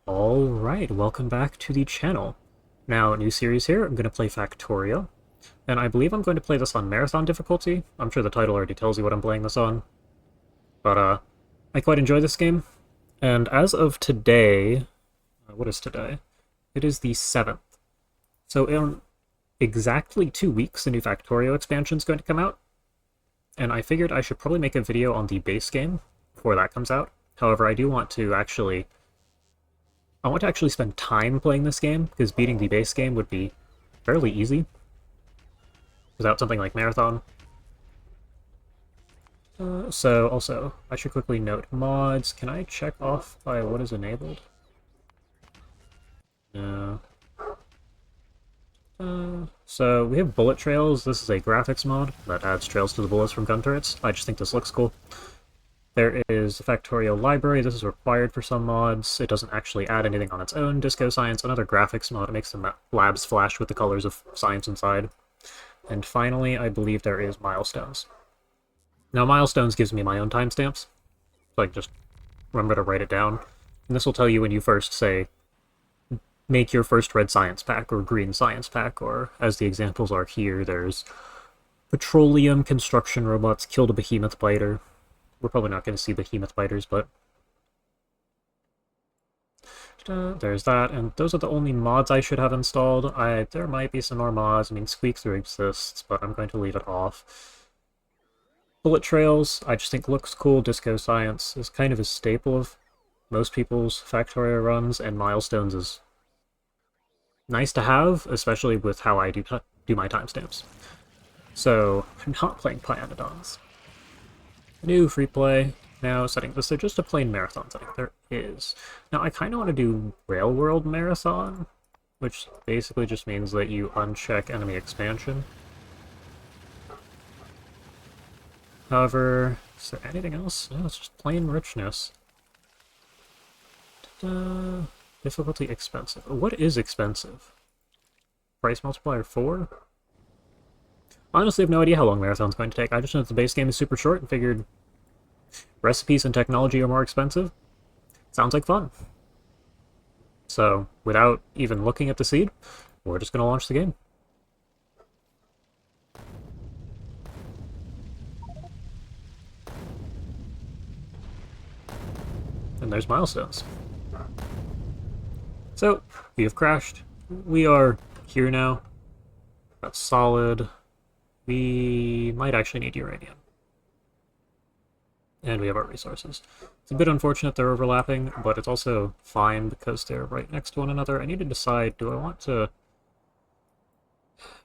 Alright, welcome back to the channel. Now, new series here, I'm going to play Factorio, and I believe I'm going to play this on Marathon difficulty. I'm sure the title already tells you what I'm playing this on. But, I quite enjoy this game, and as of today, what is today? It is the 7th. So in exactly 2 weeks, the new Factorio expansion is going to come out, and I figured I should probably make a video on the base game before that comes out. However, I want to actually spend time playing this game, because beating the base game would be fairly easy without something like Marathon. So, also, I should quickly note mods. Can I check off by what is enabled? No. So, we have bullet trails. This is a graphics mod that adds trails to the bullets from gun turrets. I just think this looks cool. There is the Factorio library. This is required for some mods. It doesn't actually add anything on its own. Disco Science, another graphics mod. It makes the labs flash with the colors of science inside. And finally, I believe there is Milestones. Now, Milestones gives me my own timestamps, so I can just remember to write it down. And this will tell you when you first say, make your first red science pack or green science pack, or as the examples are here, there's petroleum construction robots killed a behemoth biter. We're probably not going to see behemoth biters, but there's that, and those are the only mods I should have installed. There might be some more mods. I mean, Squeak Through exists, but I'm going to leave it off. Bullet Trails, I just think looks cool. Disco Science is kind of a staple of most people's Factorio runs, and Milestones is nice to have, especially with how I do my timestamps. So, I'm not playing Pyanodons. New free play. Now setting this to just a plain marathon setting. There is. Now I kind of want to do Railworld Marathon, which basically just means that you uncheck enemy expansion. However, is there anything else? No, it's just plain richness. Difficulty expensive. What is expensive? Price multiplier 4? Honestly, I have no idea how long Marathon's going to take. I just know that the base game is super short and figured recipes and technology are more expensive. Sounds like fun. So, without even looking at the seed, we're just going to launch the game. And there's Milestones. So, we have crashed. We are here now. That's solid. We might actually need uranium. And we have our resources. It's a bit unfortunate they're overlapping, but it's also fine because they're right next to one another. I need to decide, do I want to...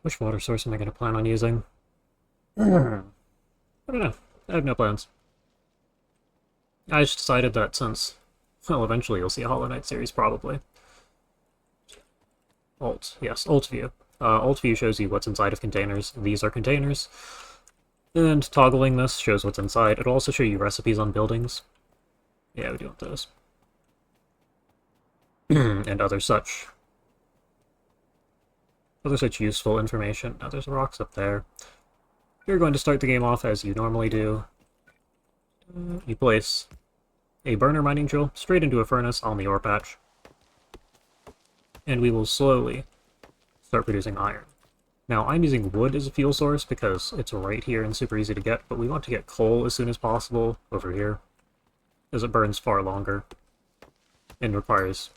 Which water source am I going to plan on using? I don't know. I have no plans. I just decided that since... Well, eventually you'll see a Hollow Knight series, probably. Alt. Yes, Alt View. Alt View shows you what's inside of containers. These are containers. And toggling this shows what's inside. It'll also show you recipes on buildings. Yeah, we do want those. And other such useful information. Now there's rocks up there. You're going to start the game off as you normally do. You place a burner mining drill straight into a furnace on the ore patch. And we will slowly start producing iron. Now, I'm using wood as a fuel source because it's right here and super easy to get, but we want to get coal as soon as possible over here, as it burns far longer and requires,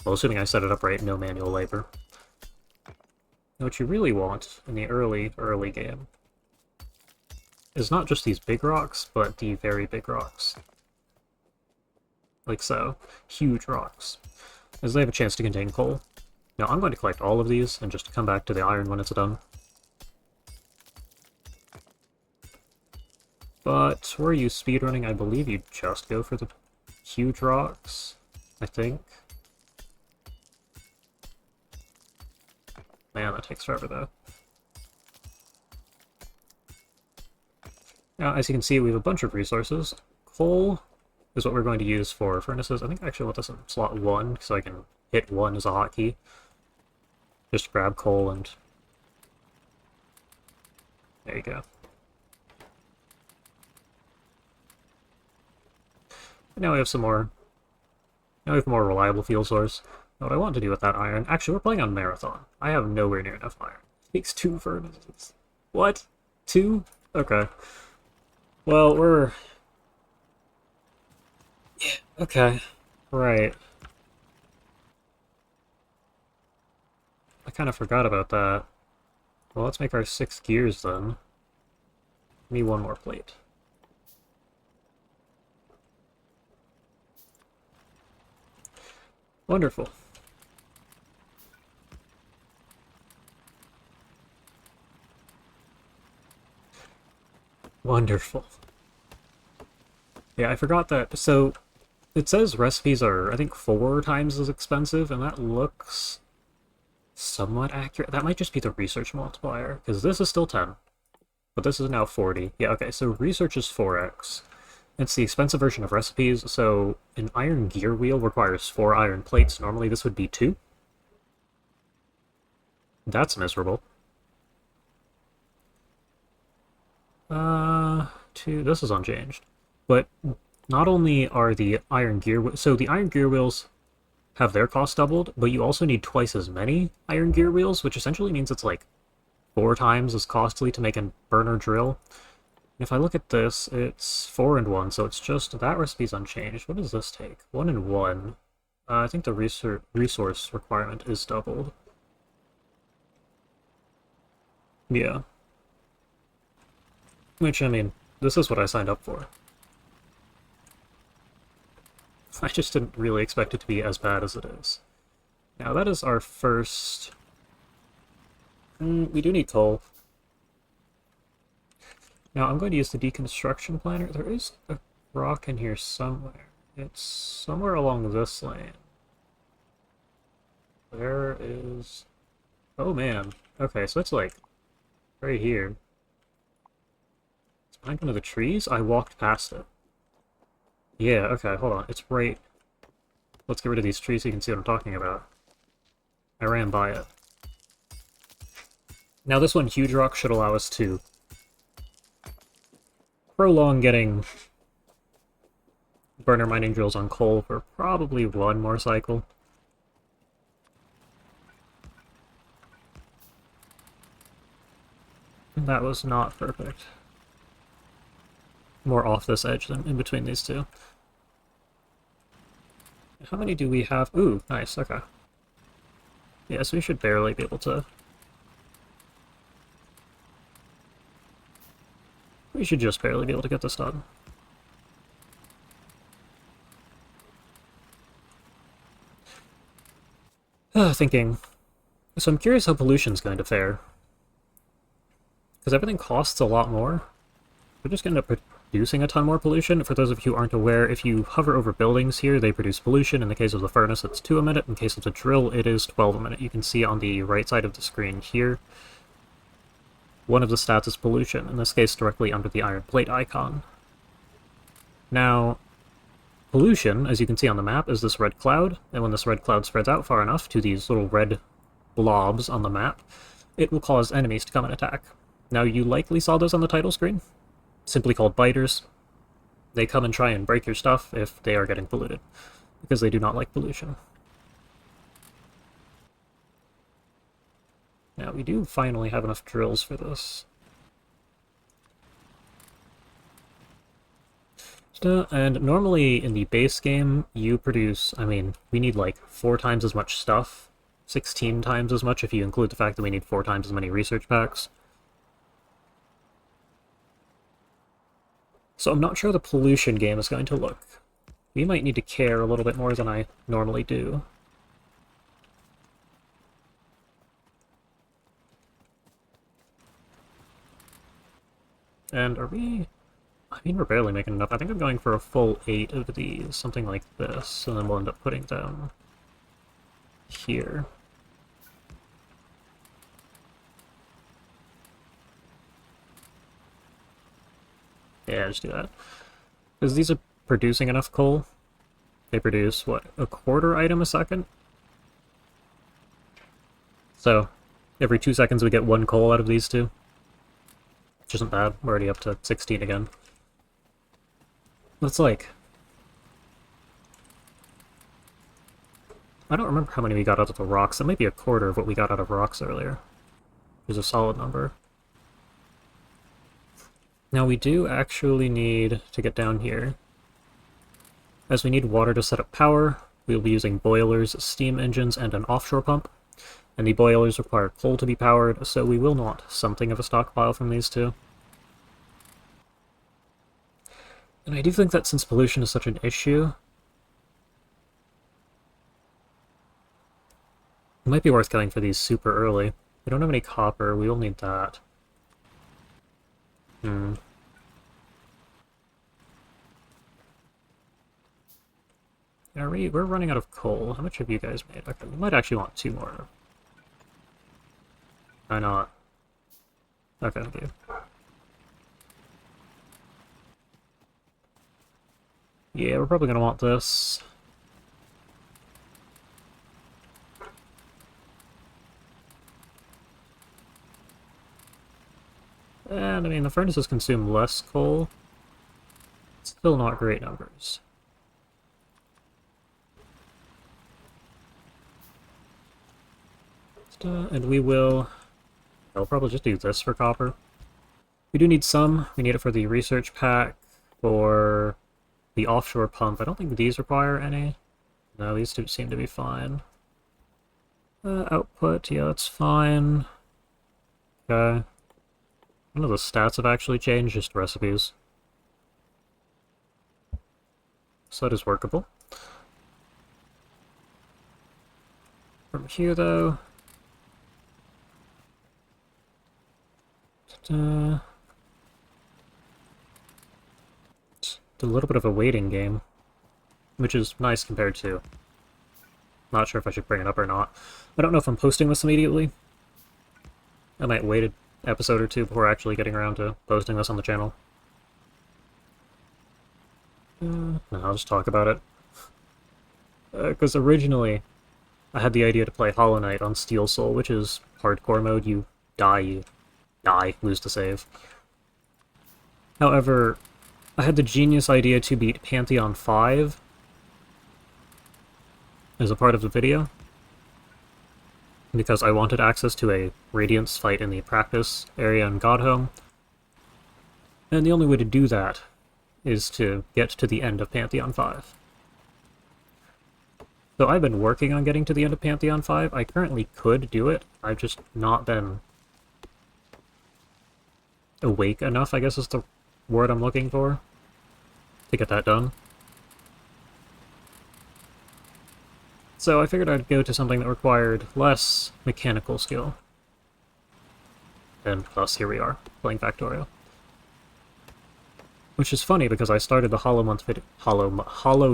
well, assuming I set it up right, no manual labor. Now, what you really want in the early game is not just these big rocks, but the very big rocks. Like so. Huge rocks. As they have a chance to contain coal. Now, I'm going to collect all of these and just come back to the iron when it's done. But were you speedrunning? I believe you just go for the huge rocks, I think. Man, that takes forever, though. Now, as you can see, we have a bunch of resources. Coal is what we're going to use for furnaces. I think I actually want this in slot 1, so I can hit 1 as a hotkey. Just grab coal and... There you go. And now we have some more Now we have a more reliable fuel source. Now what I want to do with that iron... Actually, we're playing on Marathon. I have nowhere near enough iron. It takes 2 furnaces. What? 2? Okay. Well, we're... Yeah, okay. Right. I kind of forgot about that. Well, let's make our 6 gears then. Give me 1 more plate. Wonderful. Wonderful. Yeah, I forgot that. So, it says recipes are, I think, 4 times as expensive, and that looks somewhat accurate. That might just be the research multiplier, because this is still 10, but this is now 40. Yeah, okay, so research is 4x. It's the expensive version of recipes, so an iron gear wheel requires 4 iron plates. Normally this would be 2. That's miserable. 2, this is unchanged. But not only are the iron gear... So the iron gear wheels have their cost doubled, but you also need twice as many iron gear wheels, which essentially means it's like 4 times as costly to make a burner drill. And if I look at this, it's 4 and 1, so it's just... That recipe's unchanged. What does this take? 1 and 1. I think the resource requirement is doubled. Yeah. Which, I mean, this is what I signed up for. I just didn't really expect it to be as bad as it is. Now, that is our first... we do need coal. Now, I'm going to use the deconstruction planner. There is a rock in here somewhere. It's somewhere along this lane. There is... Oh, man. Okay, so it's like right here. It's behind one of the trees? I walked past it. Yeah, okay, hold on. It's right... Let's get rid of these trees so you can see what I'm talking about. I ran by it. Now this one, huge rock, should allow us to prolong getting burner mining drills on coal for probably 1 more cycle. That was not perfect. More off this edge than in between these two. How many do we have? Ooh, nice, okay. Yeah, so we should barely be able to... We should just barely be able to get this done. Thinking. So I'm curious how pollution's going to fare. Because everything costs a lot more. We're just going to end up producing a ton more pollution. For those of you who aren't aware, if you hover over buildings here, they produce pollution. In the case of the furnace, it's 2 a minute. In the case of the drill, it is 12 a minute. You can see on the right side of the screen here, one of the stats is pollution, in this case directly under the iron plate icon. Now, pollution, as you can see on the map, is this red cloud, and when this red cloud spreads out far enough to these little red blobs on the map, it will cause enemies to come and attack. Now, you likely saw those on the title screen, simply called biters. They come and try and break your stuff if they are getting polluted, because they do not like pollution. Now, we do finally have enough drills for this. And normally in the base game, you produce, I mean, we need like 4 times as much stuff, 16 times as much if you include the fact that we need 4 times as many research packs. So I'm not sure the pollution game is going to look. We might need to care a little bit more than I normally do. And are we... I mean, we're barely making enough. I think I'm going for a full 8 of these, something like this, and then we'll end up putting them here. Yeah, just do that. Because these are producing enough coal. They produce, what, a quarter item a second? So, every 2 seconds we get 1 coal out of these two. Which isn't bad. We're already up to 16 again. That's like... I don't remember how many we got out of the rocks. It might be a quarter of what we got out of rocks earlier. Which is a solid number. Now we do actually need to get down here. As we need water to set up power, we will be using boilers, steam engines, and an offshore pump. And the boilers require coal to be powered, so we will want something of a stockpile from these two. And I do think that since pollution is such an issue, it might be worth going for these super early. We don't have any copper, we will need that. We're running out of coal. How much have you guys made? Okay, we might actually want 2 more. Why not? Okay, thank you. Yeah, we're probably gonna want this. And, I mean, the furnaces consume less coal. Still not great numbers. And we will... I'll probably just do this for copper. We do need some. We need it for the research pack, for the offshore pump. I don't think these require any. No, these two seem to be fine. Output, yeah, that's fine. Okay. None of the stats have actually changed, just recipes. So that is workable. From here, though... It's a little bit of a waiting game, which is nice compared to... Not sure if I should bring it up or not. I don't know if I'm posting this immediately. I might wait an episode or two before actually getting around to posting this on the channel. No, I'll just talk about it. Because originally, I had the idea to play Hollow Knight on Steel Soul, which is hardcore mode. You die, lose to save. However, I had the genius idea to beat Pantheon 5 as a part of the video, because I wanted access to a Radiance fight in the practice area in Godhome, and the only way to do that is to get to the end of Pantheon 5. So I've been working on getting to the end of Pantheon 5. I currently could do it, I've just not been awake enough, I guess is the word I'm looking for, to get that done. So I figured I'd go to something that required less mechanical skill. And thus here we are, playing Factorio. Which is funny because I started the Hollow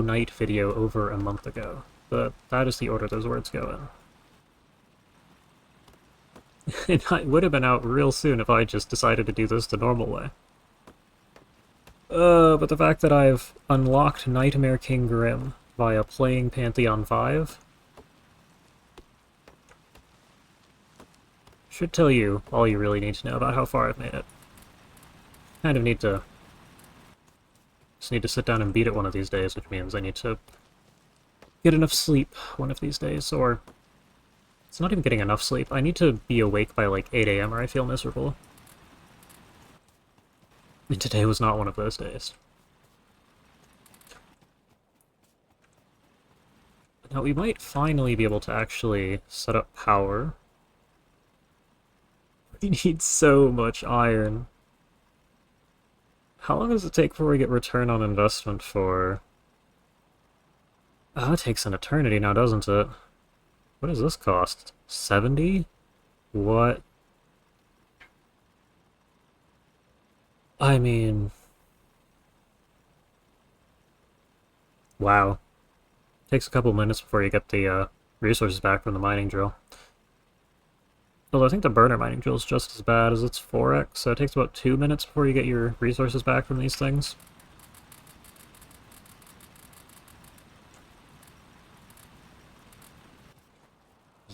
Knight video over a month ago. But that is the order those words go in. And it would have been out real soon if I just decided to do this the normal way. But the fact that I've unlocked Nightmare King Grim via playing Pantheon 5 should tell you all you really need to know about how far I've made it. Kind of just need to sit down and beat it one of these days, which means I need to get enough sleep one of these days, or... It's not even getting enough sleep. I need to be awake by like 8 AM or I feel miserable. And today was not one of those days. Now we might finally be able to actually set up power. We need so much iron. How long does it take before we get return on investment for... Oh, that takes an eternity now, doesn't it? What does this cost? 70? What? I mean... Wow. Takes a couple minutes before you get the resources back from the mining drill. Although I think the burner mining drill is just as bad as its 4x, so it takes about 2 minutes before you get your resources back from these things.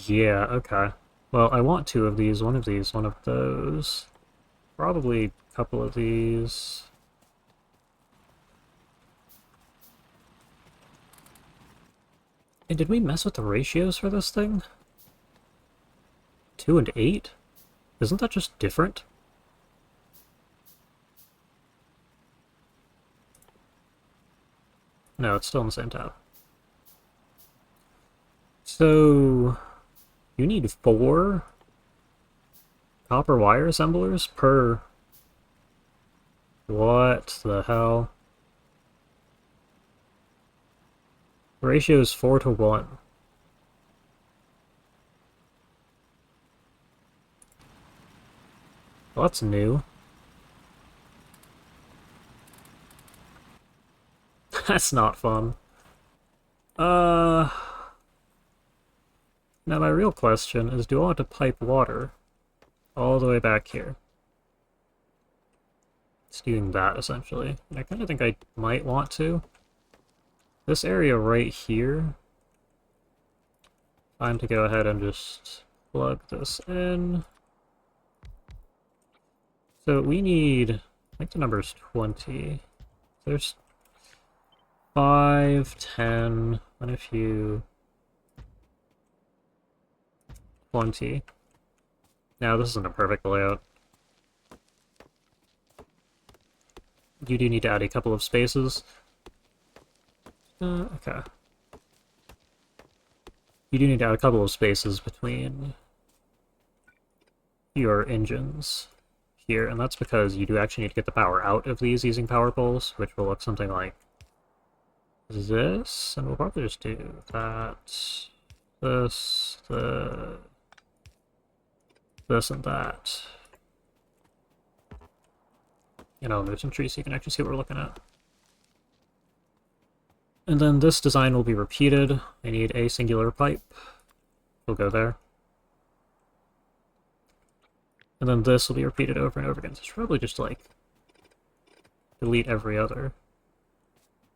Yeah, okay. Well, I want 2 of these, 1 of these, 1 of those. Probably a couple of these. And did we mess with the ratios for this thing? 2 and 8? Isn't that just different? No, it's still in the same tab. So, you need 4 copper wire assemblers per... What the hell? The ratio is 4 to 1. Well, that's new. That's not fun. Now my real question is, do I want to pipe water all the way back here? It's doing that, essentially. And I kind of think I might want to. This area right here, time to go ahead and just plug this in. So we need, I think the number is 20. There's 5, 10, and a few... 20. Now, this isn't a perfect layout. You do need to add a couple of spaces. Okay. You do need to add a couple of spaces between your engines here, and that's because you do actually need to get the power out of these using power poles, which will look something like this, and we'll probably just do that, this, this, and that. And I'll move some trees so you can actually see what we're looking at. And then this design will be repeated. I need a singular pipe. We'll go there. And then this will be repeated over and over again. So it's probably just like delete every other.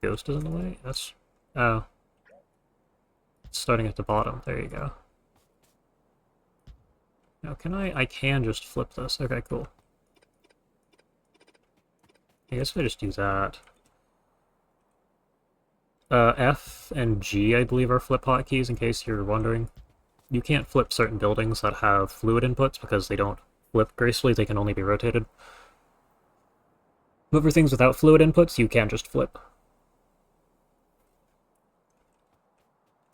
Ghost is in the way? That's... oh. It's starting at the bottom. There you go. Now can I can just flip this. Okay, cool. I guess if I just do that. F and G, I believe, are flip hotkeys, in case you're wondering. You can't flip certain buildings that have fluid inputs because they don't flip gracefully, they can only be rotated. But for things without fluid inputs, you can just flip.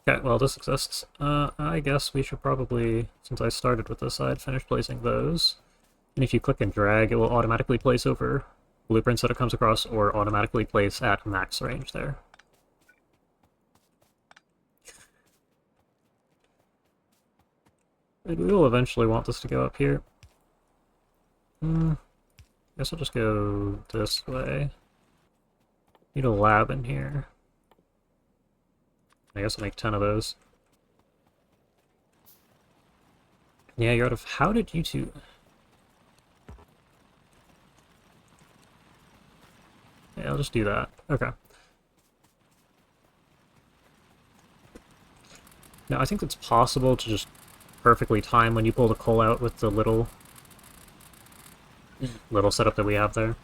Okay, well, this exists. I guess we should probably, since I started with this side, finish placing those. And if you click and drag, it will automatically place over blueprints that it comes across, or automatically place at max range there. And we will eventually want this to go up here. I guess I'll just go this way. Need a lab in here. I guess I'll make 10 of those. Yeah, you're out of... how did you two... yeah, I'll just do that. Okay. Now, I think it's possible to just perfectly time when you pull the coal out with the little setup that we have there.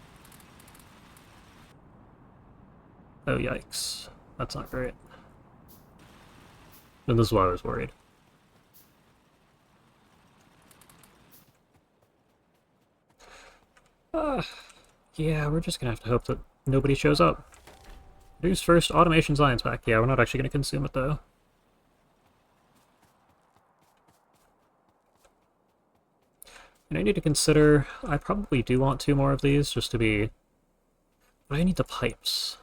Oh, yikes. That's not great. And this is why I was worried. Yeah, we're just gonna have to hope that nobody shows up. Produce first automation science pack. Yeah, we're not actually gonna consume it, though. And I need to consider, I probably do want 2 more of these, just to be... but I need the pipes.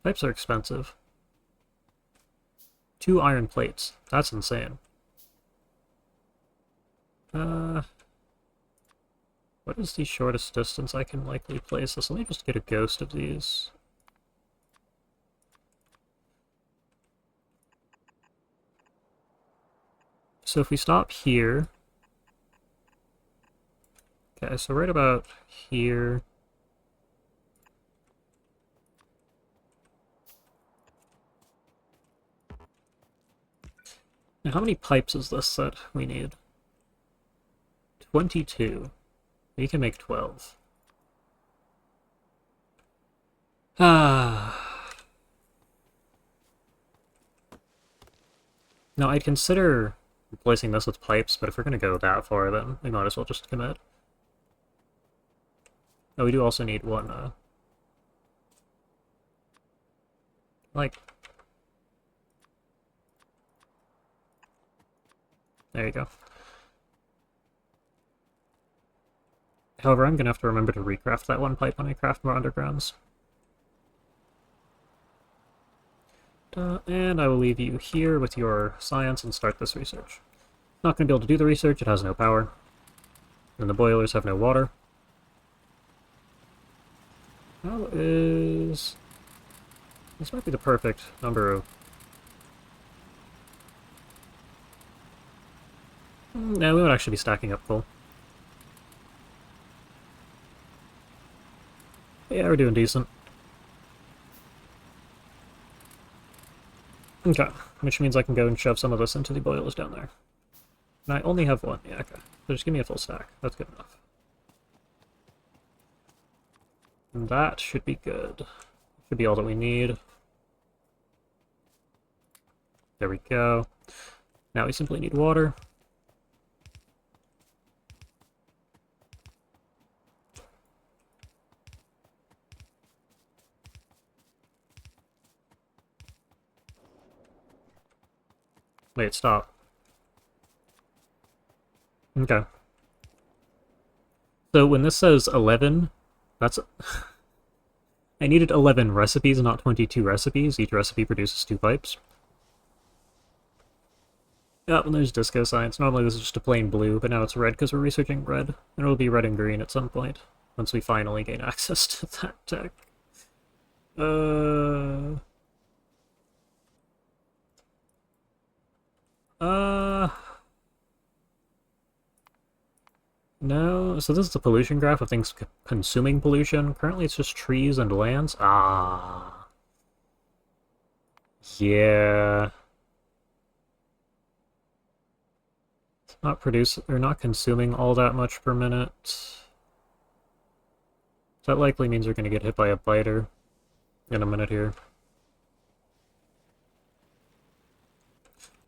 Pipes are expensive. 2 iron plates. That's insane. What is the shortest distance I can likely place this? Let me just get a ghost of these. So if we stop here... okay, so right about here... now how many pipes is this that we need? 22. We can make 12. Ah. Now, I'd consider replacing this with pipes, but if we're going to go that far, then we might as well just commit. Oh, we do also need one, like... There you go. However, I'm going to have to remember to recraft that one pipe when I craft more undergrounds. And I will leave you here with your science and start this research. Not going to be able to do the research, it has no power. And the boilers have no water. How is... This might be the perfect number of... No, we would actually be stacking up coal. Yeah, we're doing decent. Okay, which means I can go and shove some of this into the boilers down there. And I only have one, yeah, okay. So just give me a full stack, that's good enough. And that should be good. Should be all that we need. There we go. Now we simply need water. Wait, stop. Okay. So when this says 11, that's... I needed 11 recipes, not 22 recipes. Each recipe produces 2 pipes. Yep, and there's disco science. Normally this is just a plain blue, but now it's red because we're researching red. And it'll be red and green at some point, once we finally gain access to that tech. No, so this is the pollution graph of things consuming pollution. Currently it's just trees and lands. Ah. Yeah. It's not consuming all that much per minute. That likely means we're gonna get hit by a biter in a minute here.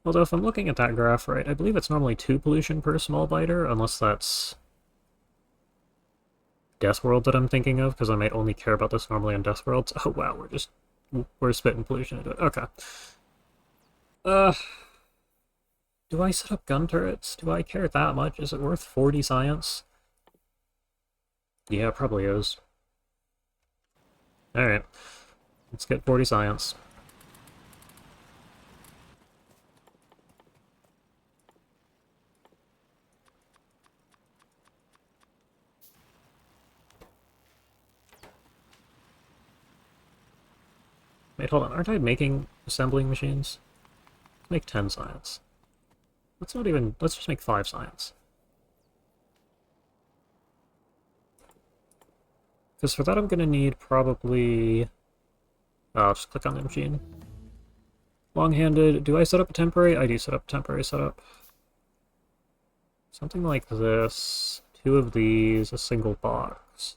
Although if I'm looking at that graph right, I believe it's normally 2 pollution per small biter, unless that's Death World that I'm thinking of, because I might only care about this normally on Death Worlds. Oh wow, we're spitting pollution into it. Okay. Do I set up gun turrets? Do I care that much? Is it worth 40 science? Yeah, it probably is. Alright. Let's get 40 science. Wait, hold on. Aren't I making assembling machines? Let's make 10 science. Let's just make 5 science. Because for that I'm gonna need probably... I'll just click on the machine. Long-handed. Do I set up a temporary? I do set up a temporary setup. Something like this. 2 of these, a single box.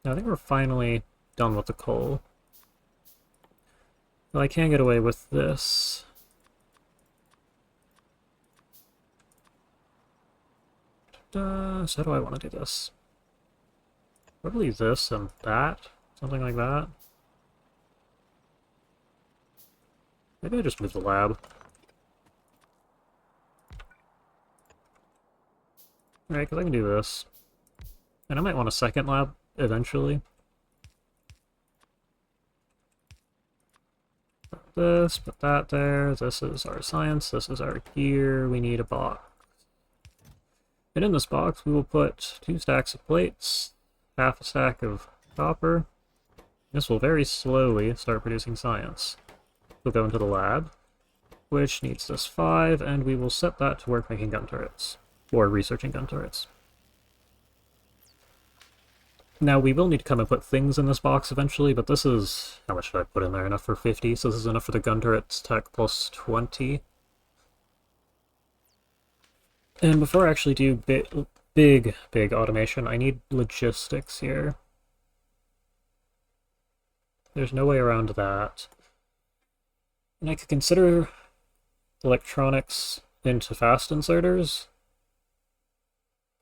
I think we're finally done with the coal. Well, I can get away with this. So how do I want to do this? Probably this and that. Something like that. Maybe I just move the lab. Alright, because I can do this. And I might want a second lab eventually. Put this, put that there. This is our science, this is our gear. We need a box. And in this box we will put 2 stacks of plates, half a stack of copper. This will very slowly start producing science. We'll go into the lab, which needs this 5, and we will set that to work making gun turrets. Or researching gun turrets. Now, we will need to come and put things in this box eventually, but this is... How much did I put in there? Enough for 50, so this is enough for the gun turrets tech plus 20. And before I actually do big automation, I need logistics here. There's no way around that. And I could consider electronics into fast inserters.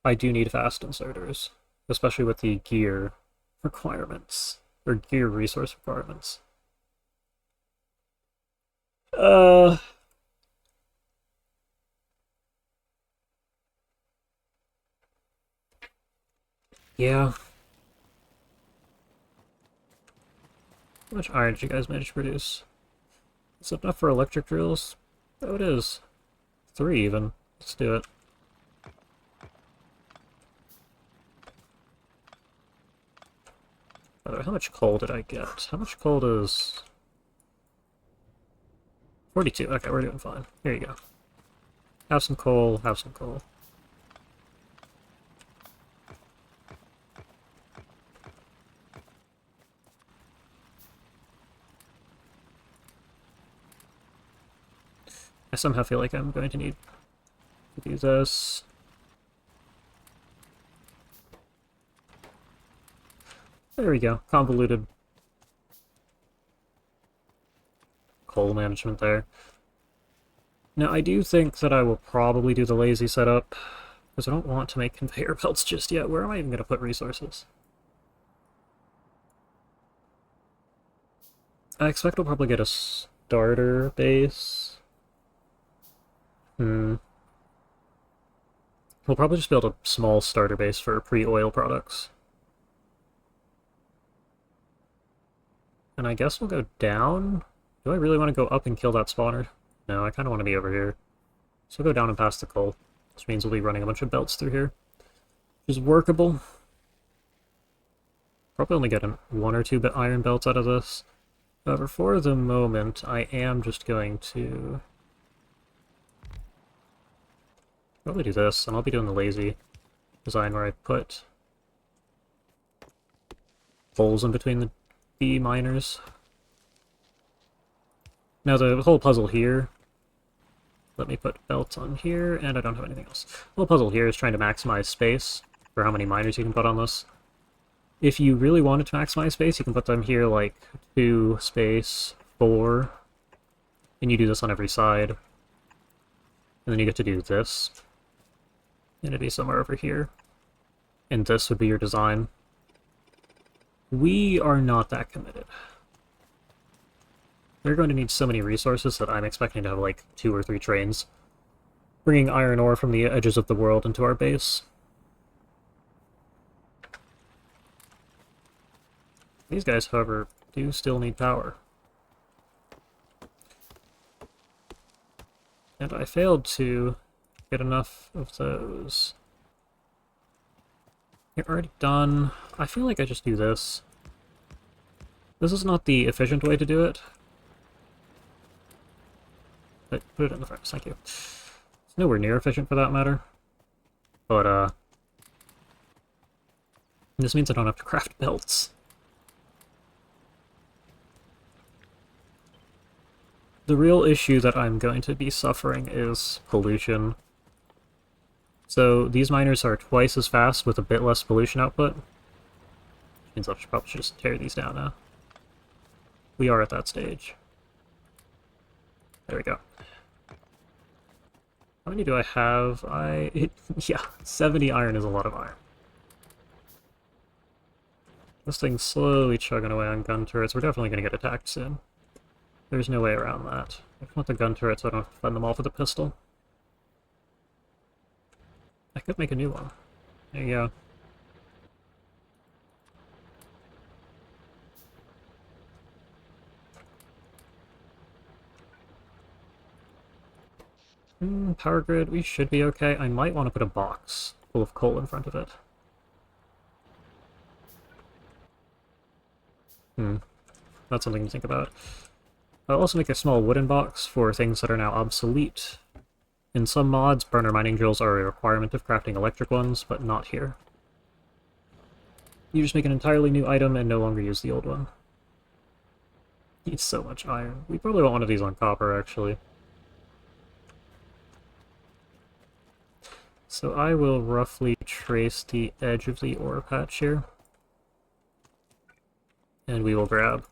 I do need fast inserters, especially with the gear requirements, or gear resource requirements. Uh, yeah. How much iron did you guys manage to produce? Is it enough for electric drills? Oh, it is. 3 even. Let's do it. By the way, how much coal did I get? How much coal does... 42. Okay, we're doing fine. Here you go. Have some coal, have some coal. I somehow feel like I'm going to need to do this. There we go. Convoluted coal management there. Now, I do think that I will probably do the lazy setup, because I don't want to make conveyor belts just yet. Where am I even going to put resources? I expect we'll probably get a starter base. We'll probably just build a small starter base for pre-oil products. And I guess we'll go down. Do I really want to go up and kill that spawner? No, I kind of want to be over here. So we'll go down and pass the coal, which means we'll be running a bunch of belts through here, which is workable. Probably only getting 1 or 2 iron belts out of this. However, for the moment, I am just going to probably do this, and I'll be doing the lazy design where I put holes in between the B miners. Now the whole puzzle here, let me put belts on here, and I don't have anything else. The whole puzzle here is trying to maximize space for how many miners you can put on this. If you really wanted to maximize space, you can put them here like 2 space 4, and you do this on every side. And then you get to do this, and it'd be somewhere over here. And this would be your design. We are not that committed. We're going to need so many resources that I'm expecting to have like 2 or 3 trains bringing iron ore from the edges of the world into our base. These guys, however, do still need power. And I failed to get enough of those. You're already done. I feel like I just do this. This is not the efficient way to do it. But put it in the furnace, thank you. It's nowhere near efficient for that matter. But, this means I don't have to craft belts. The real issue that I'm going to be suffering is pollution. So these miners are twice as fast with a bit less pollution output. Which means I should probably just tear these down now. We are at that stage. There we go. How many do I have? Yeah, 70 iron is a lot of iron. This thing's slowly chugging away on gun turrets. We're definitely going to get attacked soon. There's no way around that. I want the gun turrets so I don't have to fend them off with a pistol. I could make a new one. There you go. Power grid, we should be okay. I might want to put a box full of coal in front of it. That's something to think about. I'll also make a small wooden box for things that are now obsolete. In some mods, burner mining drills are a requirement of crafting electric ones, but not here. You just make an entirely new item and no longer use the old one. Needs so much iron. We probably want one of these on copper, actually. So I will roughly trace the edge of the ore patch here. And we will grab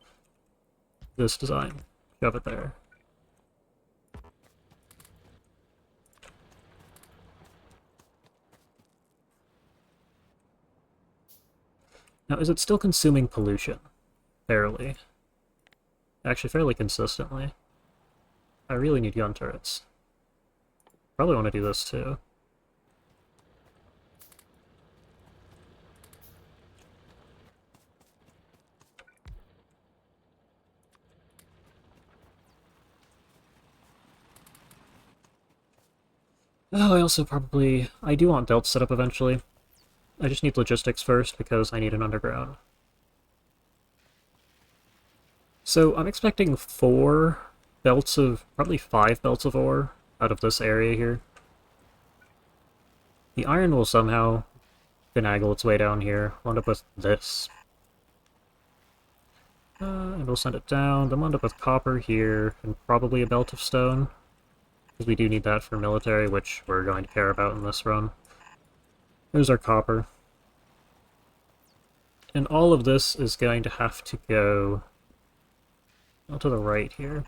this design. Shove it there. Now, is it still consuming pollution? Fairly. Actually, fairly consistently. I really need gun turrets. Probably want to do this too. Oh, I also probably... I do want delts set up eventually. I just need logistics first because I need an underground. So I'm expecting 4 belts of... probably 5 belts of ore out of this area here. The iron will somehow finagle its way down here. We'll end up with this. And we'll send it down. Then we'll end up with copper here, and probably a belt of stone. Because we do need that for military, which we're going to care about in this run. There's our copper. And all of this is going to have to go to the right here.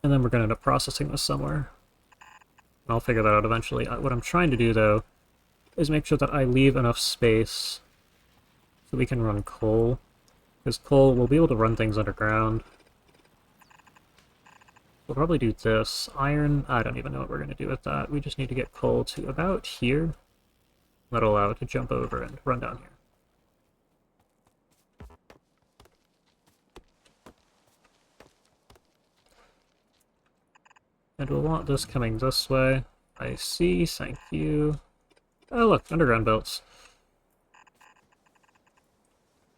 And then we're going to end up processing this somewhere. And I'll figure that out eventually. What I'm trying to do, though, is make sure that I leave enough space so we can run coal. Because coal, we'll be able to run things underground. We'll probably do this. Iron, I don't even know what we're going to do with that. We just need to get coal to about here. That'll allow it to jump over and run down here. And we'll want this coming this way. I see, thank you. Oh look, underground belts.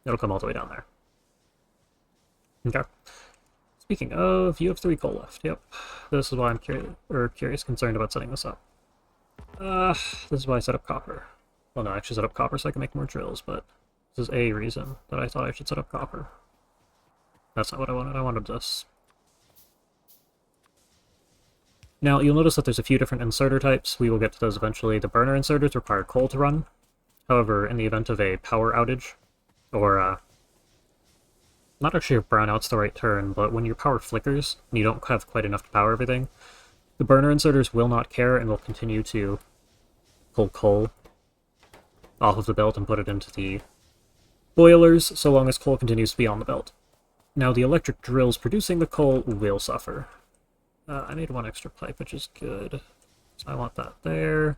It'll come all the way down there. Okay. Speaking of, you have 3 coal left. Yep. This is why I'm concerned about setting this up. This is why I set up copper. Well, no, I actually set up copper so I can make more drills, but this is a reason that I thought I should set up copper. That's not what I wanted. I wanted this. Now, you'll notice that there's a few different inserter types. We will get to those eventually. The burner inserters require coal to run. However, in the event of a power outage, or, not actually if brownout's the right term, but when your power flickers, and you don't have quite enough to power everything, the burner inserters will not care and will continue to pull coal off of the belt and put it into the boilers, so long as coal continues to be on the belt. Now, the electric drills producing the coal will suffer. I made 1 extra pipe, which is good. So I want that there.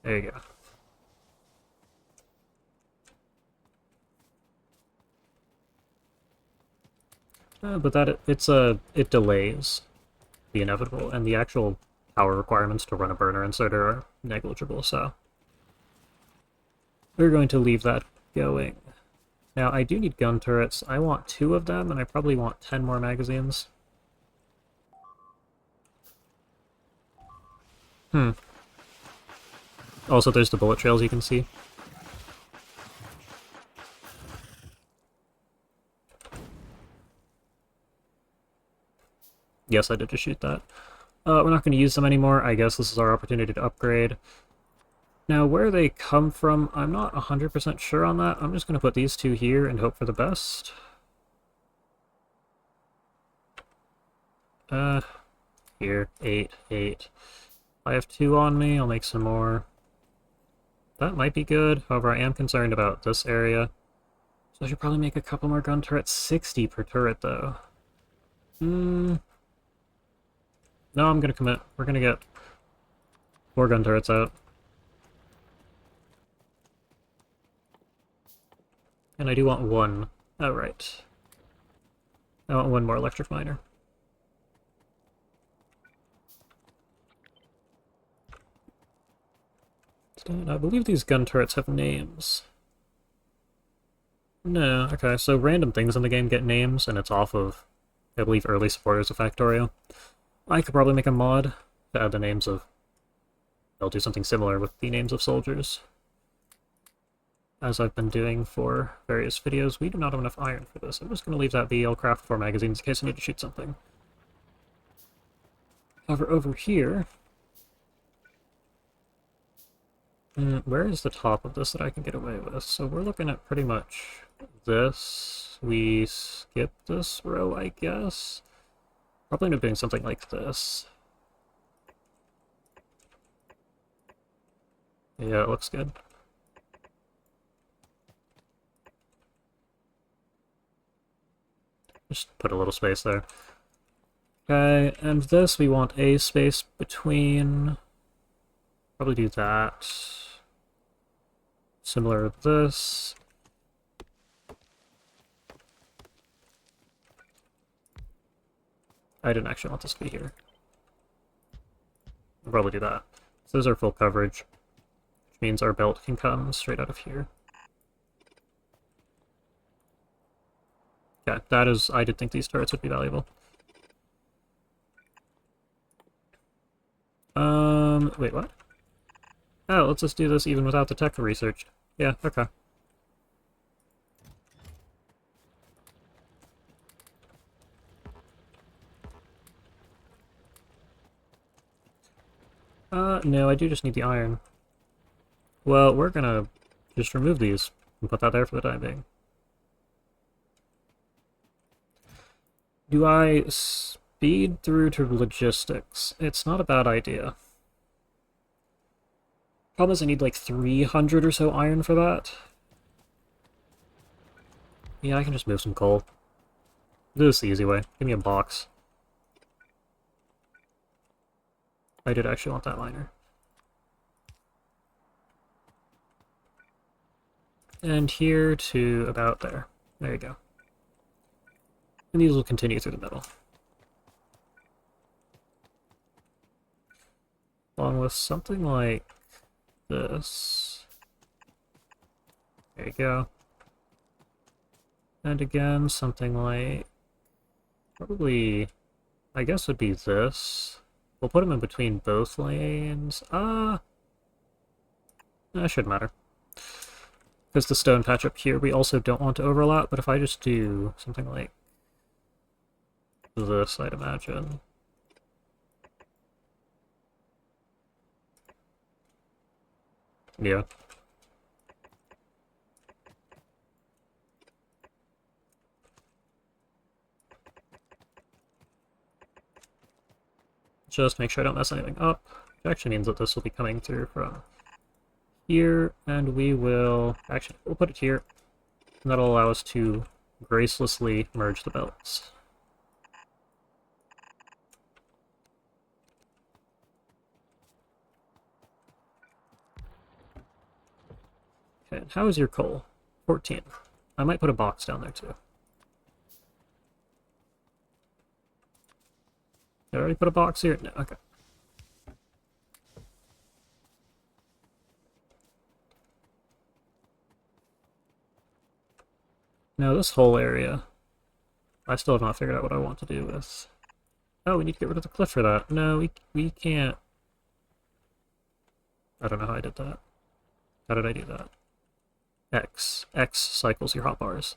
There you go. But that it delays the inevitable, and the actual power requirements to run a burner inserter are negligible, so we're going to leave that going. Now, I do need gun turrets. I want 2 of them, and I probably want 10 more magazines. Also, there's the bullet trails you can see. Yes, I did just shoot that. We're not going to use them anymore. I guess this is our opportunity to upgrade. Now, where they come from, I'm not 100% sure on that. I'm just going to put these 2 here and hope for the best. Here, 8, 8. I have 2 on me, I'll make some more. That might be good, however I am concerned about this area. So I should probably make a couple more gun turrets. 60 per turret, though. No, I'm gonna commit. We're gonna get 4 gun turrets out. And I do want 1. Oh, right. I want 1 more electric miner. I believe these gun turrets have names. No, okay, so random things in the game get names, and it's off of, I believe, early supporters of Factorio. I could probably make a mod to add the names of... I'll do something similar with the names of soldiers. As I've been doing for various videos. We do not have enough iron for this. I'm just going to leave that be. I'll craft 4 magazines in case I need to shoot something. However, over here... where is the top of this that I can get away with? So we're looking at pretty much this. We skip this row, I guess. Probably end up doing something like this. Yeah, it looks good. Just put a little space there. Okay, and this we want a space between. Probably do that. Similar to this. I didn't actually want this to be here. I'll probably do that. So those are full coverage, which means our belt can come straight out of here. Yeah, that is... I did think these turrets would be valuable. Wait, what? Oh, let's just do this even without the tech research. Yeah, okay. No, I do just need the iron. Well, we're gonna just remove these and put that there for the time being. Do I speed through to logistics? It's not a bad idea. Problem is I need like 300 or so iron for that. Yeah, I can just move some coal. Do this the easy way. Give me a box. I did actually want that miner. And here to about there. There you go. And these will continue through the middle. Along with something like this. There you go. And again, something like... probably... I guess would be this. We'll put them in between both lanes. That shouldn't matter. Because the stone patch up here, we also don't want to overlap, but if I just do something like this, I'd imagine. Yeah. Just make sure I don't mess anything up. Which actually means that this will be coming through from here, and we will... actually, we'll put it here, and that'll allow us to gracelessly merge the belts. Okay, and how is your coal? 14. I might put a box down there too. Did I already put a box here? No, okay. Now this whole area, I still have not figured out what I want to do with. Oh, we need to get rid of the cliff for that. No, we can't. I don't know how I did that. How did I do that? X. X cycles your hotbars.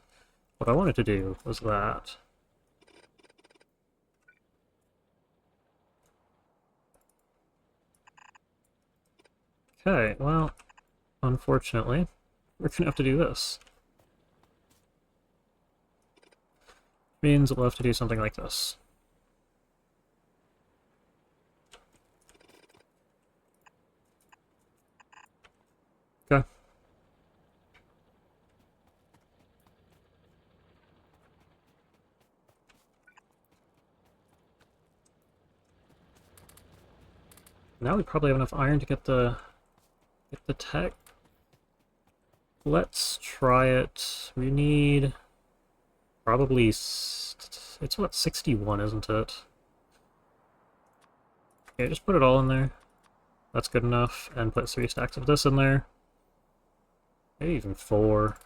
What I wanted to do was that. Okay, well, unfortunately, we're gonna have to do this. Means we'll have to do something like this. Okay. Now we probably have enough iron to get the tech. Let's try it. We need probably it's what, 61, isn't it? Okay, just put it all in there. That's good enough, and put 3 stacks of this in there. Maybe even 4.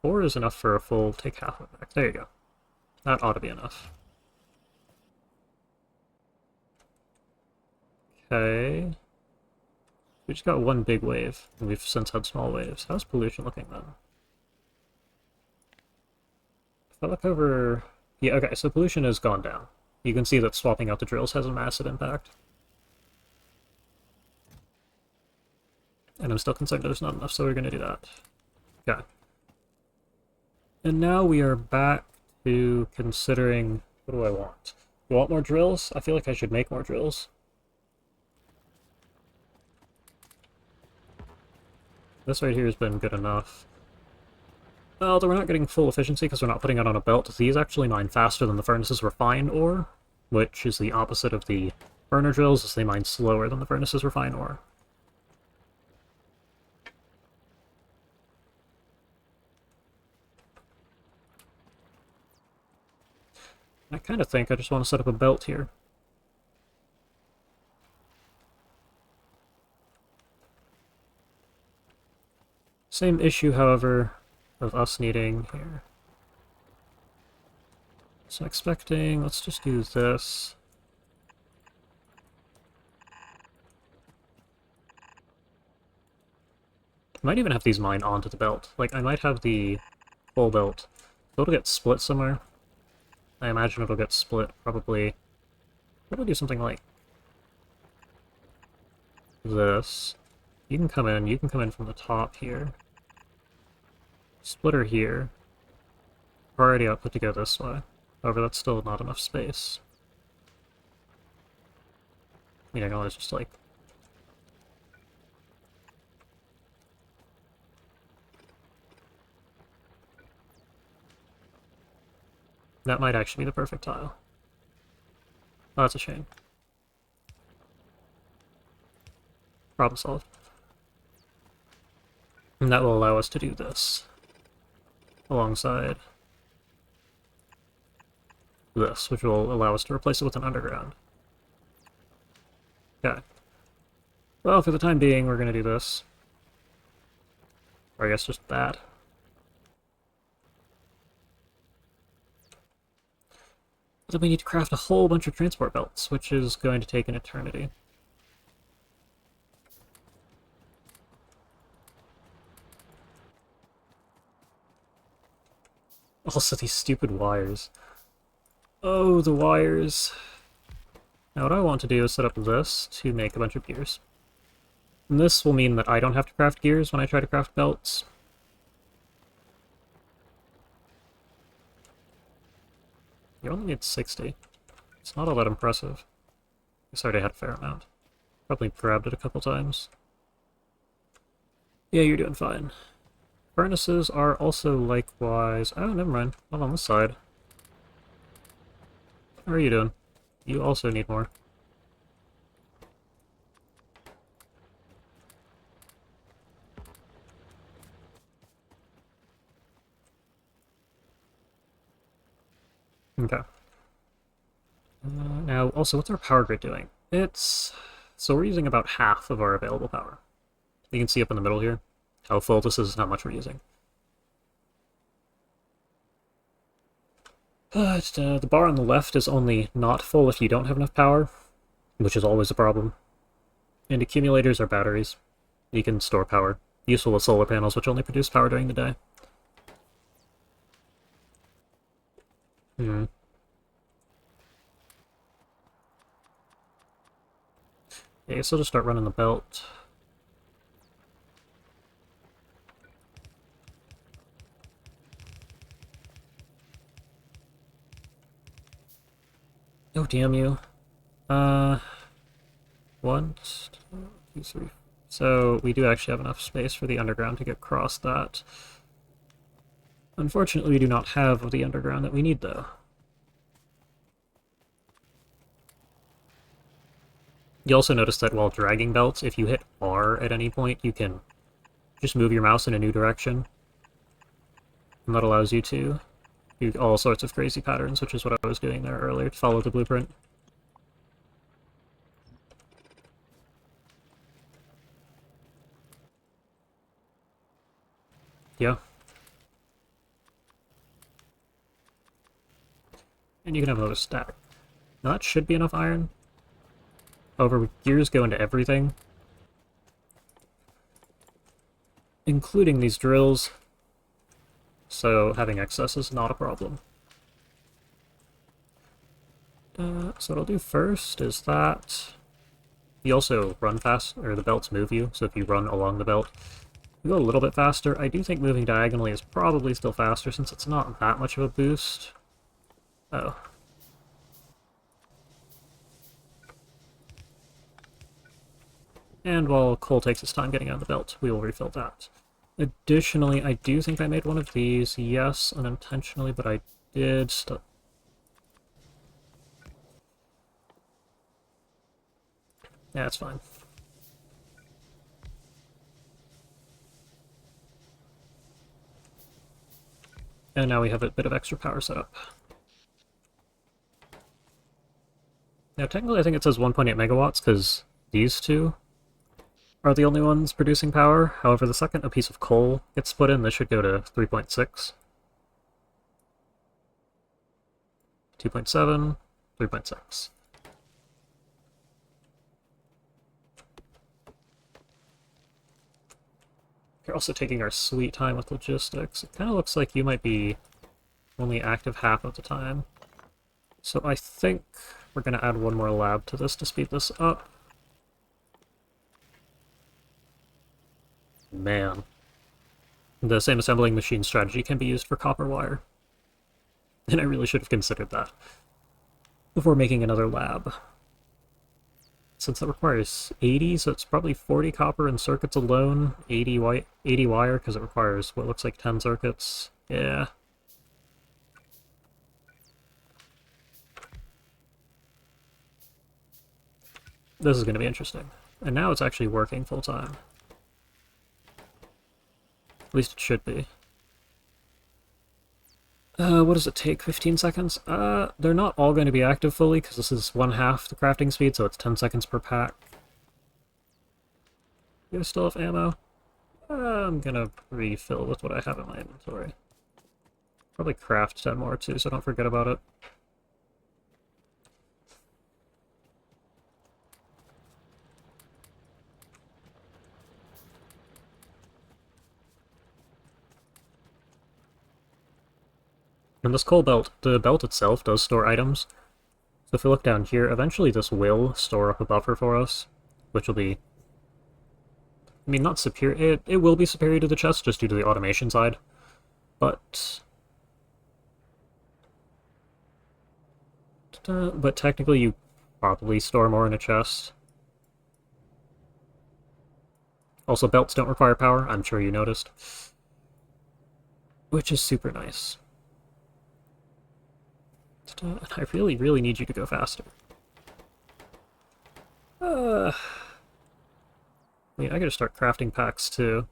4 is enough for a full take half of it back. There you go. That ought to be enough. Okay. We just got one big wave, and we've since had small waves. How's pollution looking then? If I look over... yeah, okay, so pollution has gone down. You can see that swapping out the drills has a massive impact. And I'm still concerned there's not enough, so we're going to do that. Okay. And now we are back to considering... what do I want? Do I want more drills? I feel like I should make more drills. This right here has been good enough. Although we're not getting full efficiency because we're not putting it on a belt, these actually mine faster than the furnaces refine ore, which is the opposite of the burner drills, as they mine slower than the furnaces refine ore. I kind of think I just want to set up a belt here. Same issue, however, of us needing here. So expecting, let's just do this. I might even have these mine onto the belt. Like, I might have the full belt. So it'll get split somewhere. I imagine it'll get split, probably. Probably do something like this. You can come in from the top here. Splitter here. Already output to go this way. However, that's still not enough space. I mean, I can always just, like... That might actually be the perfect tile. Oh, that's a shame. Problem solved. And that will allow us to do this. Alongside this, which will allow us to replace it with an underground. Okay. Well, for the time being, we're going to do this. Or I guess just that. But then we need to craft a whole bunch of transport belts, which is going to take an eternity. Also, these stupid wires. Oh, the wires. Now what I want to do is set up this to make a bunch of gears. And this will mean that I don't have to craft gears when I try to craft belts. You only need 60. It's not all that impressive. I guess I already had a fair amount. Probably grabbed it a couple times. Yeah, you're doing fine. Furnaces are also likewise... Oh, never mind. Not on this side. How are you doing? You also need more. Okay. Now, also, what's our power grid doing? So we're using about half of our available power. You can see up in the middle here how full this is and how much we're using. But the bar on the left is only not full if you don't have enough power, which is always a problem. And accumulators are batteries. You can store power. Useful with solar panels, which only produce power during the day. Yeah, I guess I'll just start running the belt. Oh, damn you. 1, 2, 3. So we do actually have enough space for the underground to get across that. Unfortunately, we do not have the underground that we need, though. You also notice that while dragging belts, if you hit R at any point, you can just move your mouse in a new direction. And that allows you to do all sorts of crazy patterns, which is what I was doing there earlier to follow the blueprint. Yeah. And you can have another stack. Now that should be enough iron. However, gears go into everything, including these drills, so having excess is not a problem. So what I'll do first is that you also run fast, or the belts move you, so if you run along the belt, you go a little bit faster. I do think moving diagonally is probably still faster, since it's not that much of a boost. Oh. And while coal takes its time getting out of the belt, we will refill that. Additionally, I do think I made one of these. Yes, unintentionally, but I did. Yeah, it's fine. And now we have a bit of extra power set up. Now, technically, I think it says 1.8 megawatts because these two are the only ones producing power. However, the second a piece of coal gets put in, this should go to 3.6. 2.7, 3.6. We're also taking our sweet time with logistics. It kind of looks like you might be only active half of the time. So I think we're going to add one more lab to this to speed this up. Man. The same assembling machine strategy can be used for copper wire. And I really should have considered that before making another lab. Since that requires 80, so it's probably 40 copper in circuits alone, 80 wire, because it requires what looks like 10 circuits. Yeah. This is going to be interesting. And now it's actually working full-time. At least it should be. What does it take? 15 seconds? They're not all going to be active fully, because this is 1/2 the crafting speed, so it's 10 seconds per pack. Do I still have ammo? I'm gonna refill with what I have in my inventory. Probably craft 10 more too, so don't forget about it. And this coal belt, the belt itself does store items. So if we look down here, eventually this will store up a buffer for us, which will be... I mean, not superior... It will be superior to the chest, just due to the automation side. But technically you probably store more in a chest. Also, belts don't require power, I'm sure you noticed. Which is super nice. I really, really need you to go faster. I mean, I gotta start crafting packs too.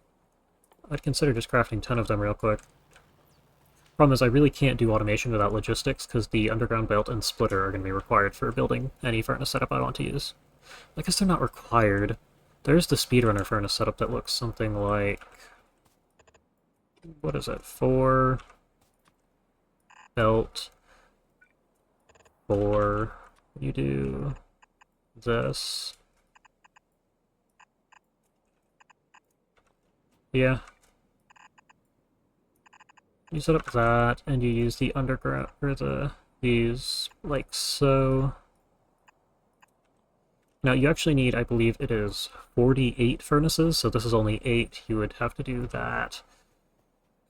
I'd consider just crafting 10 of them real quick. Problem is, I really can't do automation without logistics, because the underground belt and splitter are going to be required for building any furnace setup I want to use. I guess they're not required. There's the speedrunner furnace setup that looks something like... What is it? 4... Belt... 4... You do... this... Yeah. You set up that, and you use the underground, or these, like so. Now, you actually need, I believe it is 48 furnaces, so this is only 8. You would have to do that.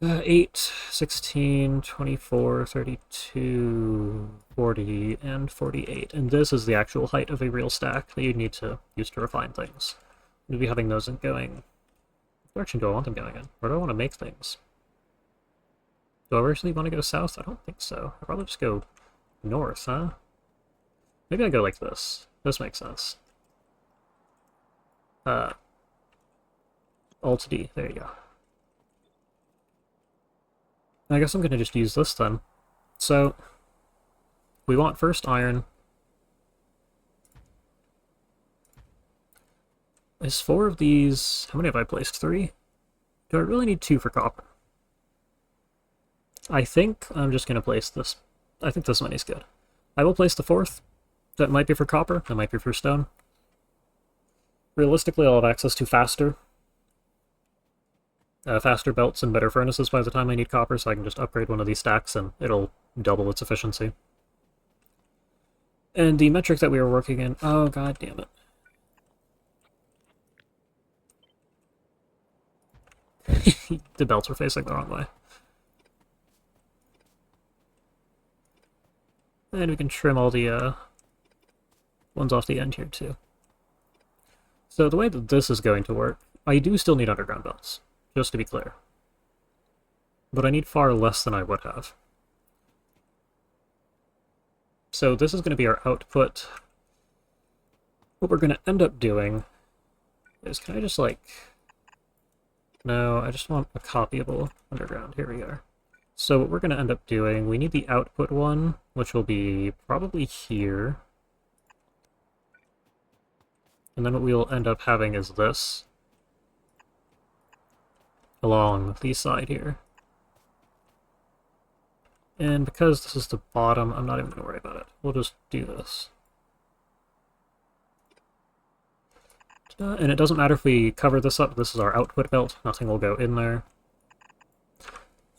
8, 16, 24, 32, 40, and 48. And this is the actual height of a real stack that you'd need to use to refine things. You'd be having those in going... What direction do I want them going in? Where do I want to make things? Do I actually want to go south? I don't think so. I'd probably just go north, huh? Maybe I go like this. This makes sense. Alt-D. There you go. I guess I'm going to just use this then. So, we want first iron. Is 4 of these... How many have I placed? 3? Do I really need 2 for copper? I think I'm just going to place this. I think this money's good. I will place the 4th. That might be for copper, that might be for stone. Realistically, I'll have access to faster belts and better furnaces by the time I need copper, so I can just upgrade one of these stacks and it'll double its efficiency. And the metric that we were working in... Oh, god damn it. The belts were facing the wrong way. And we can trim all the ones off the end here, too. So the way that this is going to work, I do still need underground belts, just to be clear. But I need far less than I would have. So this is going to be our output. What we're going to end up doing is, can I just like... No, I just want a copyable underground. Here we are. So what we're going to end up doing, we need the output one, which will be probably here. And then what we will end up having is this, along the side here. And because this is the bottom, I'm not even going to worry about it. We'll just do this. And it doesn't matter if we cover this up, this is our output belt, nothing will go in there.